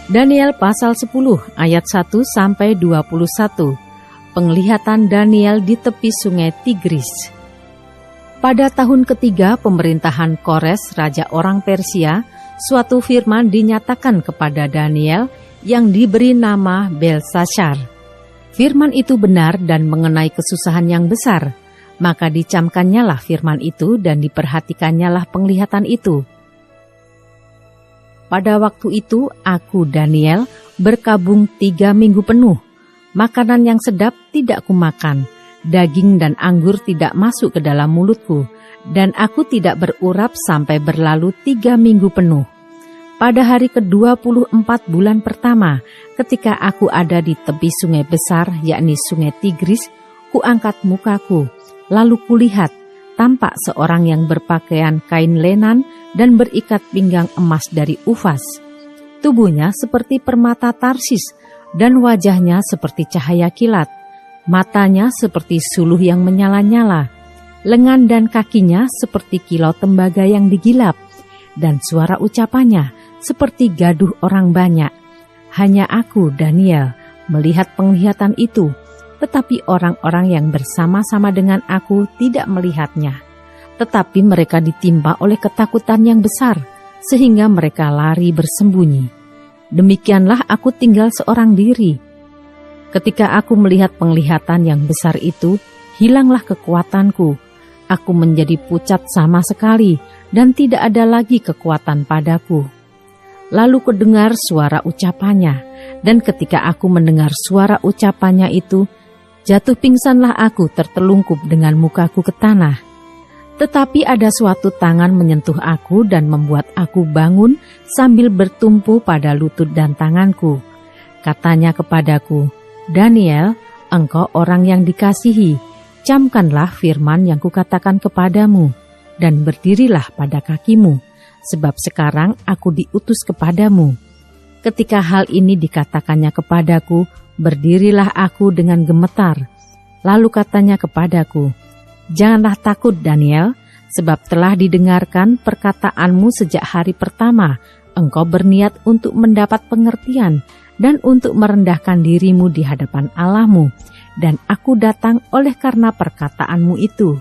Daniel pasal 10 ayat 1 sampai 21. Penglihatan Daniel di tepi sungai Tigris. Pada tahun ketiga pemerintahan Kores, raja orang Persia, suatu firman dinyatakan kepada Daniel yang diberi nama Belshazzar. Firman itu benar dan mengenai kesusahan yang besar, maka dicamkannyalah firman itu dan diperhatikannyalah penglihatan itu. Pada waktu itu aku, Daniel, berkabung 3 minggu penuh. Makanan yang sedap tidak kumakan, daging dan anggur tidak masuk ke dalam mulutku, dan aku tidak berurap sampai berlalu 3 minggu penuh. Pada hari ke-24 bulan pertama, ketika aku ada di tepi sungai besar, yakni sungai Tigris, kuangkat mukaku, lalu kulihat, tampak seorang yang berpakaian kain lenan dan berikat pinggang emas dari Ufas. Tubuhnya seperti permata Tarsis dan wajahnya seperti cahaya kilat. Matanya seperti suluh yang menyala-nyala. Lengan dan kakinya seperti kilau tembaga yang digilap. Dan suara ucapannya seperti gaduh orang banyak. Hanya aku, Daniel, melihat penglihatan itu, tetapi orang-orang yang bersama-sama dengan aku tidak melihatnya. Tetapi mereka ditimpa oleh ketakutan yang besar, sehingga mereka lari bersembunyi. Demikianlah aku tinggal seorang diri. Ketika aku melihat penglihatan yang besar itu, hilanglah kekuatanku. Aku menjadi pucat sama sekali, dan tidak ada lagi kekuatan padaku. Lalu kudengar suara ucapannya, dan ketika aku mendengar suara ucapannya itu, jatuh pingsanlah aku tertelungkup dengan mukaku ke tanah. Tetapi ada suatu tangan menyentuh aku dan membuat aku bangun sambil bertumpu pada lutut dan tanganku. Katanya kepadaku, Daniel, engkau orang yang dikasihi, camkanlah firman yang kukatakan kepadamu, dan berdirilah pada kakimu, sebab sekarang aku diutus kepadamu. Ketika hal ini dikatakannya kepadaku, berdirilah aku dengan gemetar. Lalu katanya kepadaku, janganlah takut, Daniel, sebab telah didengarkan perkataanmu sejak hari pertama. Engkau berniat untuk mendapat pengertian dan untuk merendahkan dirimu di hadapan Allahmu, dan aku datang oleh karena perkataanmu itu.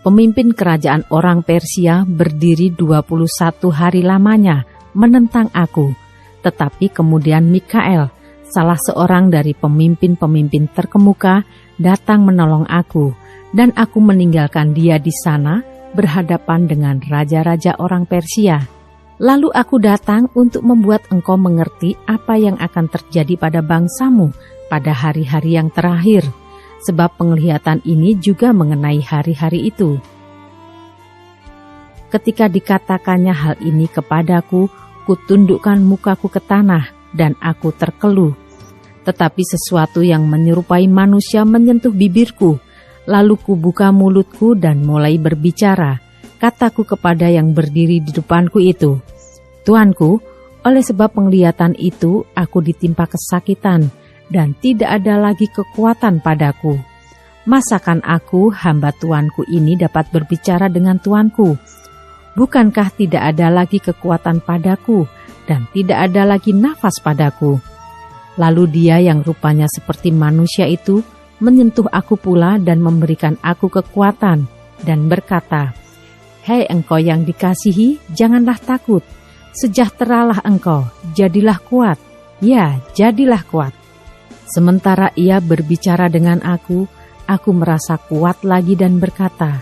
Pemimpin kerajaan orang Persia berdiri 21 hari lamanya menentang aku, tetapi kemudian Mikael, salah seorang dari pemimpin-pemimpin terkemuka, datang menolong aku, dan aku meninggalkan dia di sana berhadapan dengan raja-raja orang Persia. Lalu aku datang untuk membuat engkau mengerti apa yang akan terjadi pada bangsamu pada hari-hari yang terakhir, sebab penglihatan ini juga mengenai hari-hari itu. Ketika dikatakannya hal ini kepadaku, kutundukkan mukaku ke tanah dan aku terkeluh. Tetapi sesuatu yang menyerupai manusia menyentuh bibirku, lalu kubuka mulutku dan mulai berbicara. Kataku kepada yang berdiri di depanku itu, Tuanku, oleh sebab penglihatan itu aku ditimpa kesakitan dan tidak ada lagi kekuatan padaku. Masakan aku, hamba Tuanku ini dapat berbicara dengan Tuanku? Bukankah tidak ada lagi kekuatan padaku dan tidak ada lagi nafas padaku? Lalu dia yang rupanya seperti manusia itu menyentuh aku pula dan memberikan aku kekuatan dan berkata, Hei engkau yang dikasihi, janganlah takut. Sejahteralah engkau, jadilah kuat. Ya, jadilah kuat. Sementara ia berbicara dengan aku merasa kuat lagi dan berkata,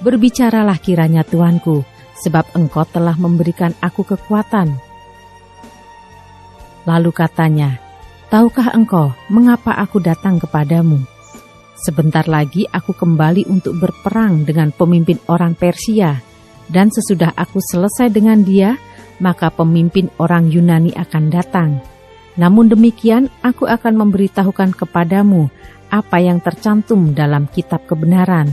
Berbicaralah kiranya Tuanku, sebab engkau telah memberikan aku kekuatan. Lalu katanya, "Tahukah engkau mengapa aku datang kepadamu? Sebentar lagi aku kembali untuk berperang dengan pemimpin orang Persia, dan sesudah aku selesai dengan dia, maka pemimpin orang Yunani akan datang. Namun demikian aku akan memberitahukan kepadamu apa yang tercantum dalam kitab kebenaran.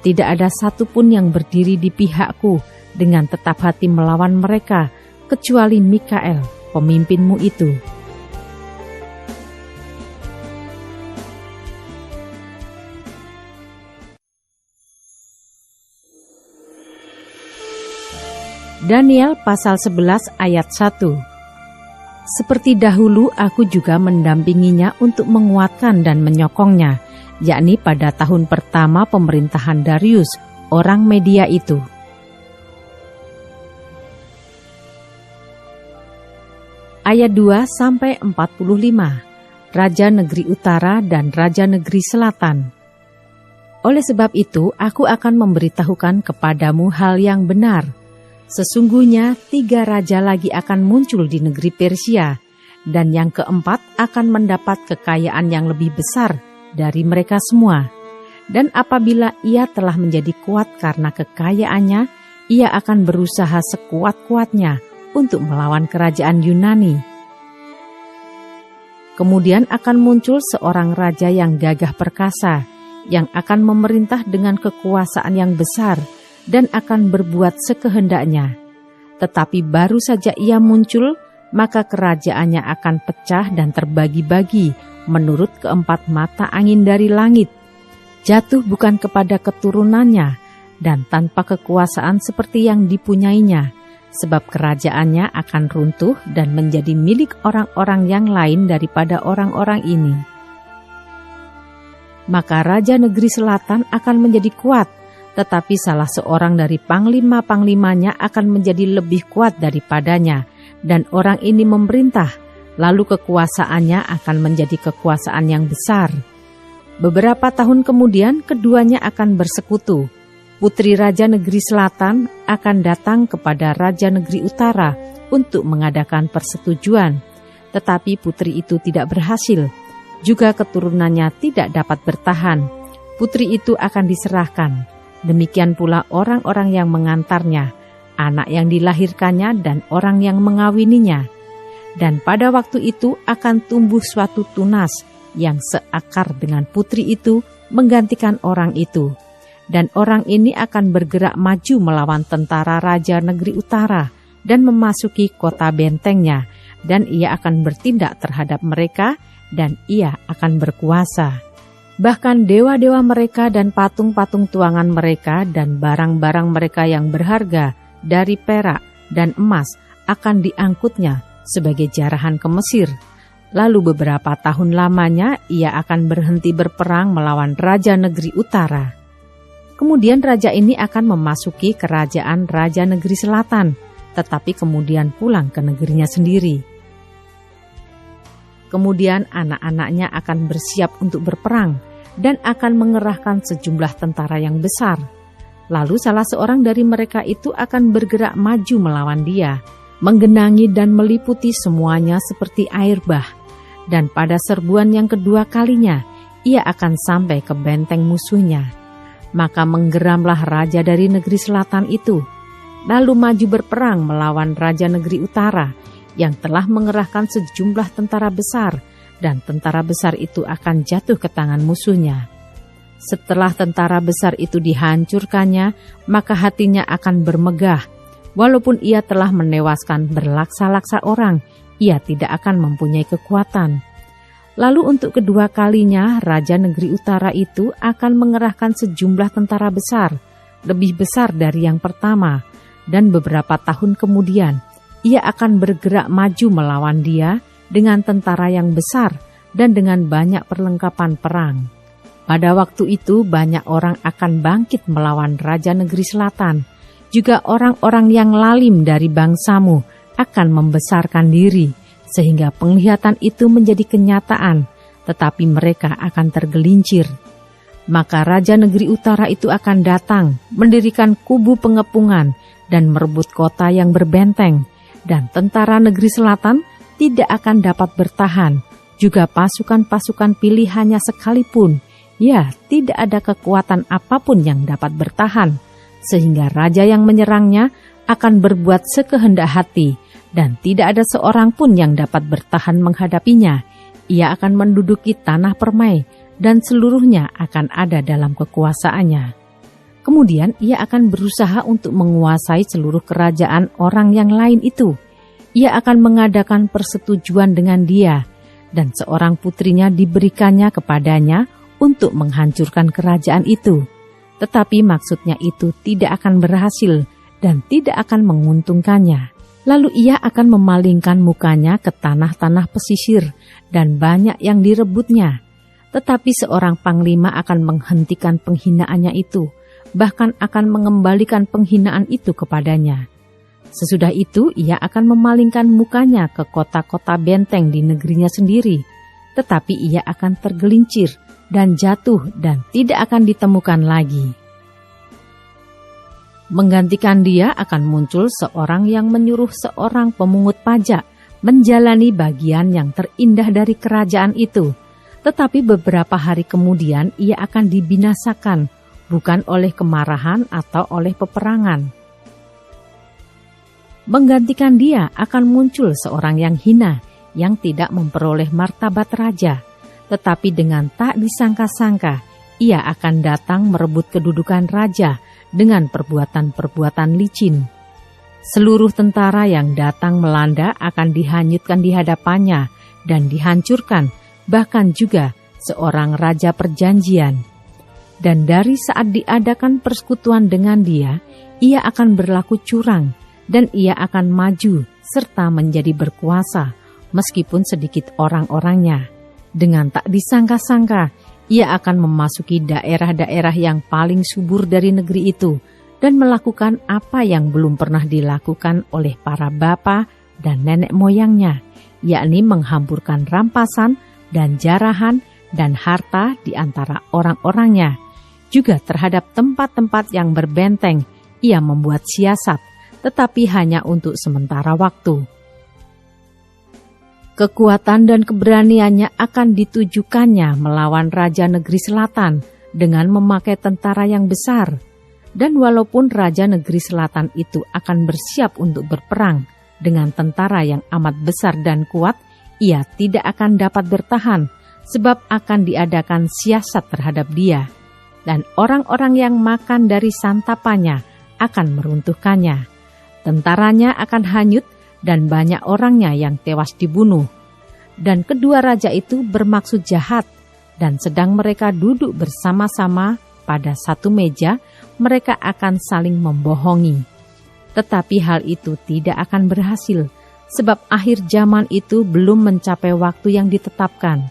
Tidak ada satupun yang berdiri di pihakku dengan tetap hati melawan mereka, kecuali Mikael, pemimpinmu itu." Daniel pasal 11 ayat 1. Seperti dahulu aku juga mendampinginya untuk menguatkan dan menyokongnya, yakni pada tahun pertama pemerintahan Darius, orang Media itu. Ayat 2-45, Raja Negeri Utara dan Raja Negeri Selatan. Oleh sebab itu, aku akan memberitahukan kepadamu hal yang benar. Sesungguhnya 3 raja lagi akan muncul di negeri Persia, dan yang keempat akan mendapat kekayaan yang lebih besar dari mereka semua. Dan apabila ia telah menjadi kuat karena kekayaannya, ia akan berusaha sekuat-kuatnya untuk melawan kerajaan Yunani. Kemudian akan muncul seorang raja yang gagah perkasa, yang akan memerintah dengan kekuasaan yang besar dan akan berbuat sekehendaknya. Tetapi baru saja ia muncul, maka kerajaannya akan pecah dan terbagi-bagi menurut keempat mata angin dari langit, jatuh bukan kepada keturunannya dan tanpa kekuasaan seperti yang dipunyainya, sebab kerajaannya akan runtuh dan menjadi milik orang-orang yang lain daripada orang-orang ini. Maka Raja Negeri Selatan akan menjadi kuat, tetapi salah seorang dari panglima-panglimanya akan menjadi lebih kuat daripadanya, dan orang ini memerintah, lalu kekuasaannya akan menjadi kekuasaan yang besar. Beberapa tahun kemudian keduanya akan bersekutu. Putri Raja Negeri Selatan akan datang kepada Raja Negeri Utara untuk mengadakan persetujuan, tetapi putri itu tidak berhasil. Juga keturunannya tidak dapat bertahan. Putri itu akan diserahkan. Demikian pula orang-orang yang mengantarnya, anak yang dilahirkannya dan orang yang mengawininya. Dan pada waktu itu akan tumbuh suatu tunas yang seakar dengan putri itu menggantikan orang itu. Dan orang ini akan bergerak maju melawan tentara Raja Negeri Utara dan memasuki kota bentengnya, dan ia akan bertindak terhadap mereka dan ia akan berkuasa. Bahkan dewa-dewa mereka dan patung-patung tuangan mereka dan barang-barang mereka yang berharga dari perak dan emas akan diangkutnya sebagai jarahan ke Mesir. Lalu beberapa tahun lamanya ia akan berhenti berperang melawan Raja Negeri Utara. Kemudian raja ini akan memasuki kerajaan Raja Negeri Selatan, tetapi kemudian pulang ke negerinya sendiri. Kemudian anak-anaknya akan bersiap untuk berperang dan akan mengerahkan sejumlah tentara yang besar. Lalu salah seorang dari mereka itu akan bergerak maju melawan dia, menggenangi dan meliputi semuanya seperti air bah. Dan pada serbuan yang kedua kalinya, ia akan sampai ke benteng musuhnya. Maka menggeramlah raja dari negeri selatan itu, lalu maju berperang melawan Raja Negeri Utara, yang telah mengerahkan sejumlah tentara besar, dan tentara besar itu akan jatuh ke tangan musuhnya. Setelah tentara besar itu dihancurkannya, maka hatinya akan bermegah. Walaupun ia telah menewaskan berlaksa-laksa orang, ia tidak akan mempunyai kekuatan. Lalu untuk kedua kalinya, Raja Negeri Utara itu akan mengerahkan sejumlah tentara besar, lebih besar dari yang pertama, dan beberapa tahun kemudian, ia akan bergerak maju melawan dia dengan tentara yang besar dan dengan banyak perlengkapan perang. Pada waktu itu banyak orang akan bangkit melawan Raja Negeri Selatan. Juga orang-orang yang lalim dari bangsamu akan membesarkan diri, sehingga penglihatan itu menjadi kenyataan, tetapi mereka akan tergelincir. Maka Raja Negeri Utara itu akan datang, mendirikan kubu pengepungan, dan merebut kota yang berbenteng. dan tentara negeri selatan tidak akan dapat bertahan, juga pasukan-pasukan pilihannya sekalipun. Ya, tidak ada kekuatan apapun yang dapat bertahan, sehingga raja yang menyerangnya akan berbuat sekehendak hati, dan tidak ada seorang pun yang dapat bertahan menghadapinya. Ia akan menduduki tanah permai, dan seluruhnya akan ada dalam kekuasaannya. Kemudian ia akan berusaha untuk menguasai seluruh kerajaan orang yang lain itu. Ia akan mengadakan persetujuan dengan dia, dan seorang putrinya diberikannya kepadanya untuk menghancurkan kerajaan itu. Tetapi maksudnya itu tidak akan berhasil dan tidak akan menguntungkannya. Lalu ia akan memalingkan mukanya ke tanah-tanah pesisir, dan banyak yang direbutnya. Tetapi seorang panglima akan menghentikan penghinaannya itu, bahkan akan mengembalikan penghinaan itu kepadanya. Sesudah itu ia akan memalingkan mukanya ke kota-kota benteng di negerinya sendiri, tetapi ia akan tergelincir dan jatuh dan tidak akan ditemukan lagi. Menggantikan dia akan muncul seorang yang menyuruh seorang pemungut pajak menjalani bagian yang terindah dari kerajaan itu, tetapi beberapa hari kemudian ia akan dibinasakan, bukan oleh kemarahan atau oleh peperangan. Menggantikan dia akan muncul seorang yang hina, yang tidak memperoleh martabat raja, tetapi dengan tak disangka-sangka, ia akan datang merebut kedudukan raja dengan perbuatan-perbuatan licin. Seluruh tentara yang datang melanda akan dihanyutkan di hadapannya dan dihancurkan, bahkan juga seorang raja perjanjian. Dan dari saat diadakan persekutuan dengan dia, ia akan berlaku curang, dan ia akan maju serta menjadi berkuasa, meskipun sedikit orang-orangnya. Dengan tak disangka-sangka, ia akan memasuki daerah-daerah yang paling subur dari negeri itu, dan melakukan apa yang belum pernah dilakukan oleh para bapa dan nenek moyangnya, yakni menghampurkan rampasan dan jarahan dan harta di antara orang-orangnya. Juga terhadap tempat-tempat yang berbenteng, ia membuat siasat, tetapi hanya untuk sementara waktu. Kekuatan dan keberaniannya akan ditujukannya melawan Raja Negeri Selatan dengan memakai tentara yang besar. Dan walaupun Raja Negeri Selatan itu akan bersiap untuk berperang dengan tentara yang amat besar dan kuat, ia tidak akan dapat bertahan, sebab akan diadakan siasat terhadap dia. Dan orang-orang yang makan dari santapannya akan meruntuhkannya. Tentaranya akan hanyut dan banyak orangnya yang tewas dibunuh. Dan kedua raja itu bermaksud jahat, dan sedang mereka duduk bersama-sama pada satu meja, mereka akan saling membohongi. Tetapi hal itu tidak akan berhasil, sebab akhir zaman itu belum mencapai waktu yang ditetapkan.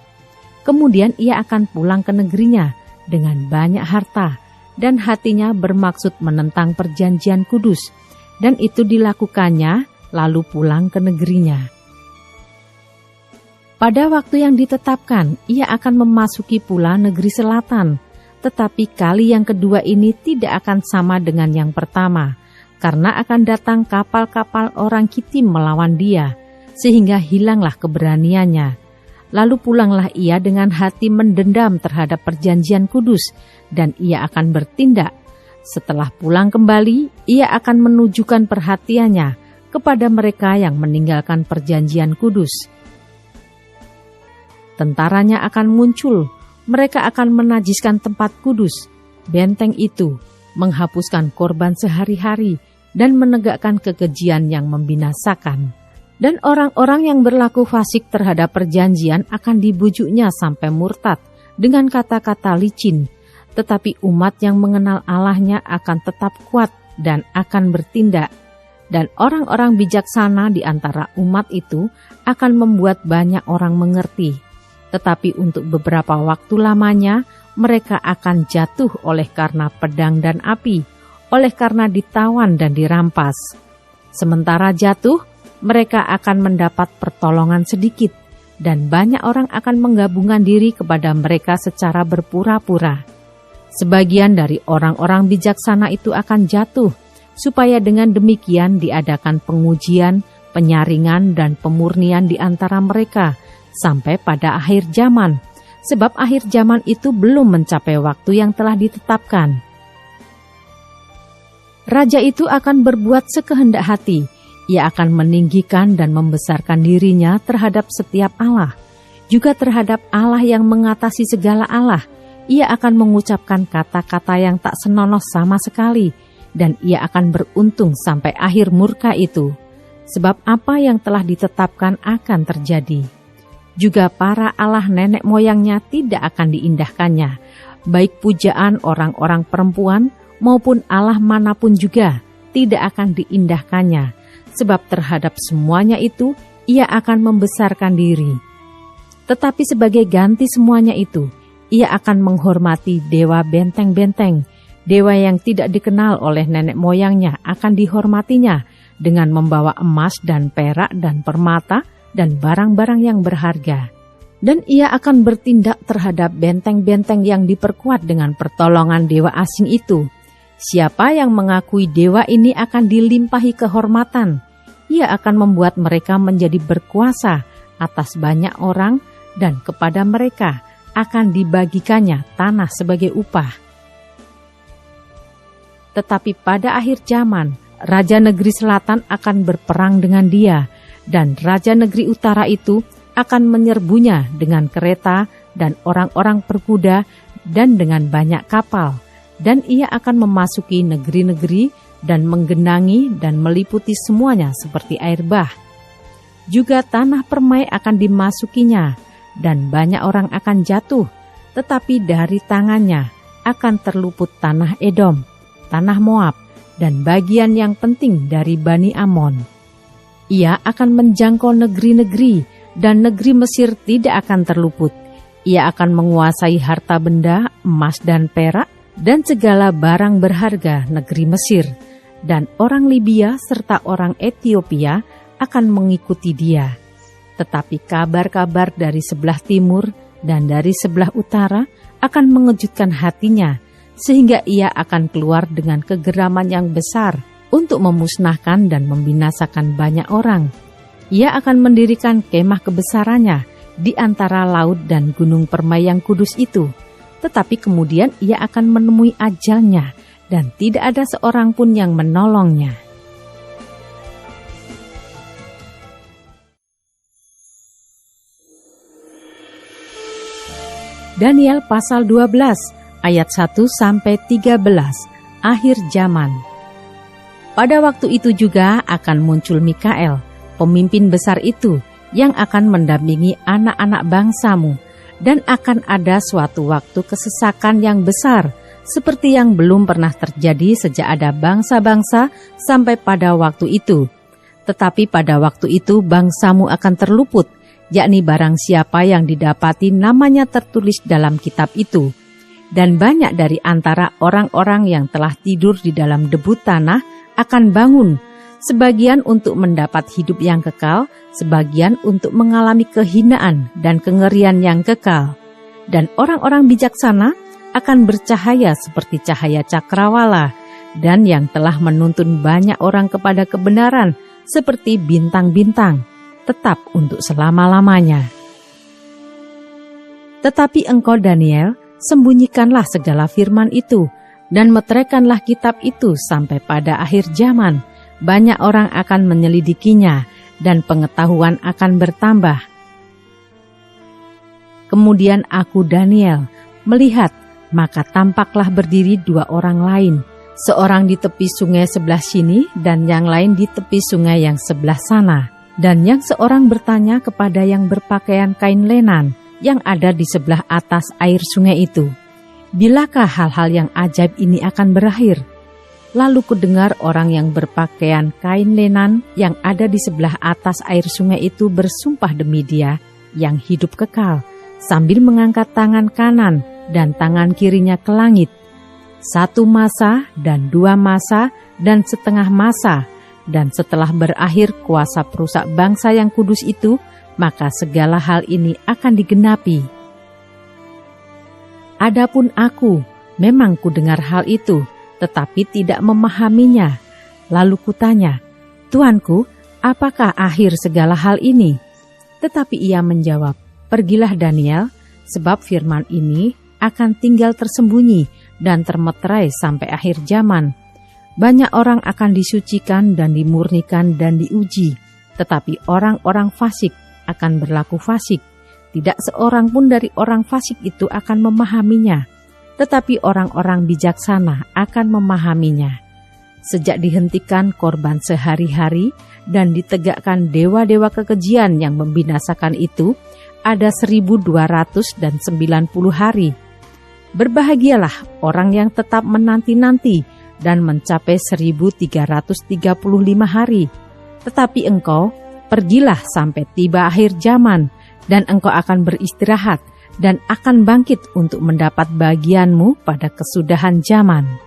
Kemudian ia akan pulang ke negerinya dengan banyak harta, dan hatinya bermaksud menentang perjanjian kudus, dan itu dilakukannya lalu pulang ke negerinya. Pada waktu yang ditetapkan, ia akan memasuki pula negeri selatan, tetapi kali yang kedua ini tidak akan sama dengan yang pertama, karena akan datang kapal-kapal orang Kitim melawan dia, sehingga hilanglah keberaniannya. Lalu pulanglah ia dengan hati mendendam terhadap perjanjian kudus, dan ia akan bertindak. Setelah pulang kembali, ia akan menunjukkan perhatiannya kepada mereka yang meninggalkan perjanjian kudus. Tentaranya akan muncul, mereka akan menajiskan tempat kudus, benteng itu, menghapuskan korban sehari-hari, dan menegakkan kekejian yang membinasakan. Dan orang-orang yang berlaku fasik terhadap perjanjian akan dibujuknya sampai murtad dengan kata-kata licin. Tetapi umat yang mengenal Allahnya akan tetap kuat dan akan bertindak. Dan orang-orang bijaksana di antara umat itu akan membuat banyak orang mengerti. Tetapi untuk beberapa waktu lamanya mereka akan jatuh oleh karena pedang dan api, oleh karena ditawan dan dirampas. Sementara jatuh, mereka akan mendapat pertolongan sedikit, dan banyak orang akan menggabungkan diri kepada mereka secara berpura-pura. Sebagian dari orang-orang bijaksana itu akan jatuh, supaya dengan demikian diadakan pengujian penyaringan dan pemurnian di antara mereka sampai pada akhir zaman, sebab akhir zaman itu belum mencapai waktu yang telah ditetapkan. Raja itu akan berbuat sekehendak hati. Ia akan meninggikan dan membesarkan dirinya terhadap setiap Allah, juga terhadap Allah yang mengatasi segala Allah. Ia akan mengucapkan kata-kata yang tak senonoh sama sekali, dan ia akan beruntung sampai akhir murka itu, sebab apa yang telah ditetapkan akan terjadi. Juga para Allah nenek moyangnya tidak akan diindahkannya, baik pujaan orang-orang perempuan maupun Allah manapun juga tidak akan diindahkannya, sebab terhadap semuanya itu ia akan membesarkan diri. Tetapi sebagai ganti semuanya itu, ia akan menghormati dewa benteng-benteng. Dewa yang tidak dikenal oleh nenek moyangnya akan dihormatinya dengan membawa emas dan perak dan permata dan barang-barang yang berharga. Dan ia akan bertindak terhadap benteng-benteng yang diperkuat dengan pertolongan dewa asing itu. Siapa yang mengakui dewa ini akan dilimpahi kehormatan. Ia akan membuat mereka menjadi berkuasa atas banyak orang, dan kepada mereka akan dibagikannya tanah sebagai upah. Tetapi pada akhir zaman, Raja Negeri Selatan akan berperang dengan dia, dan Raja Negeri Utara itu akan menyerbunya dengan kereta dan orang-orang berkuda dan dengan banyak kapal, dan ia akan memasuki negeri-negeri dan menggenangi dan meliputi semuanya seperti air bah. Juga tanah permai akan dimasukinya, dan banyak orang akan jatuh, tetapi dari tangannya akan terluput tanah Edom, tanah Moab, dan bagian yang penting dari Bani Amon. Ia akan menjangkau negeri-negeri, dan negeri Mesir tidak akan terluput. Ia akan menguasai harta benda, emas dan perak, dan segala barang berharga negeri Mesir, dan orang Libya serta orang Etiopia akan mengikuti dia. Tetapi kabar-kabar dari sebelah timur dan dari sebelah utara akan mengejutkan hatinya, sehingga ia akan keluar dengan kegeraman yang besar untuk memusnahkan dan membinasakan banyak orang. Ia akan mendirikan kemah kebesarannya di antara laut dan gunung permai yang kudus itu. Tetapi kemudian ia akan menemui ajalnya, dan tidak ada seorang pun yang menolongnya. Daniel pasal 12 ayat 1-13, akhir zaman. Pada waktu itu juga akan muncul Mikael, pemimpin besar itu, yang akan mendampingi anak-anak bangsamu, dan akan ada suatu waktu kesesakan yang besar, seperti yang belum pernah terjadi sejak ada bangsa-bangsa sampai pada waktu itu. Tetapi pada waktu itu bangsamu akan terluput, yakni barang siapa yang didapati namanya tertulis dalam kitab itu. Dan banyak dari antara orang-orang yang telah tidur di dalam debu tanah akan bangun, sebagian untuk mendapat hidup yang kekal, sebagian untuk mengalami kehinaan dan kengerian yang kekal. Dan orang-orang bijaksana akan bercahaya seperti cahaya cakrawala, dan yang telah menuntun banyak orang kepada kebenaran seperti bintang-bintang, tetap untuk selama-lamanya. Tetapi engkau Daniel, sembunyikanlah segala firman itu, dan meteraikanlah kitab itu sampai pada akhir zaman. Banyak orang akan menyelidikinya, dan pengetahuan akan bertambah. Kemudian aku Daniel melihat, maka tampaklah berdiri dua orang lain, seorang di tepi sungai sebelah sini, dan yang lain di tepi sungai yang sebelah sana. Dan yang seorang bertanya kepada yang berpakaian kain lenan yang ada di sebelah atas air sungai itu, bilakah hal-hal yang ajaib ini akan berakhir? Lalu kudengar orang yang berpakaian kain lenan yang ada di sebelah atas air sungai itu bersumpah demi Dia yang hidup kekal, sambil mengangkat tangan kanan dan tangan kirinya ke langit. 1 masa dan 2 masa dan setengah masa, dan setelah berakhir kuasa perusak bangsa yang kudus itu, maka segala hal ini akan digenapi. Adapun aku, memang kudengar hal itu, tetapi tidak memahaminya. Lalu kutanya, Tuanku, apakah akhir segala hal ini?" Tetapi ia menjawab, "Pergilah Daniel, sebab firman ini akan tinggal tersembunyi dan termeterai sampai akhir zaman. Banyak orang akan disucikan dan dimurnikan dan diuji, tetapi orang-orang fasik akan berlaku fasik. Tidak seorang pun dari orang fasik itu akan memahaminya, tetapi orang-orang bijaksana akan memahaminya. Sejak dihentikan korban sehari-hari dan ditegakkan dewa-dewa kekejian yang membinasakan itu, ada 1290 hari. Berbahagialah orang yang tetap menanti-nanti dan mencapai 1335 hari. Tetapi engkau, pergilah sampai tiba akhir zaman, dan engkau akan beristirahat dan akan bangkit untuk mendapat bagianmu pada kesudahan zaman."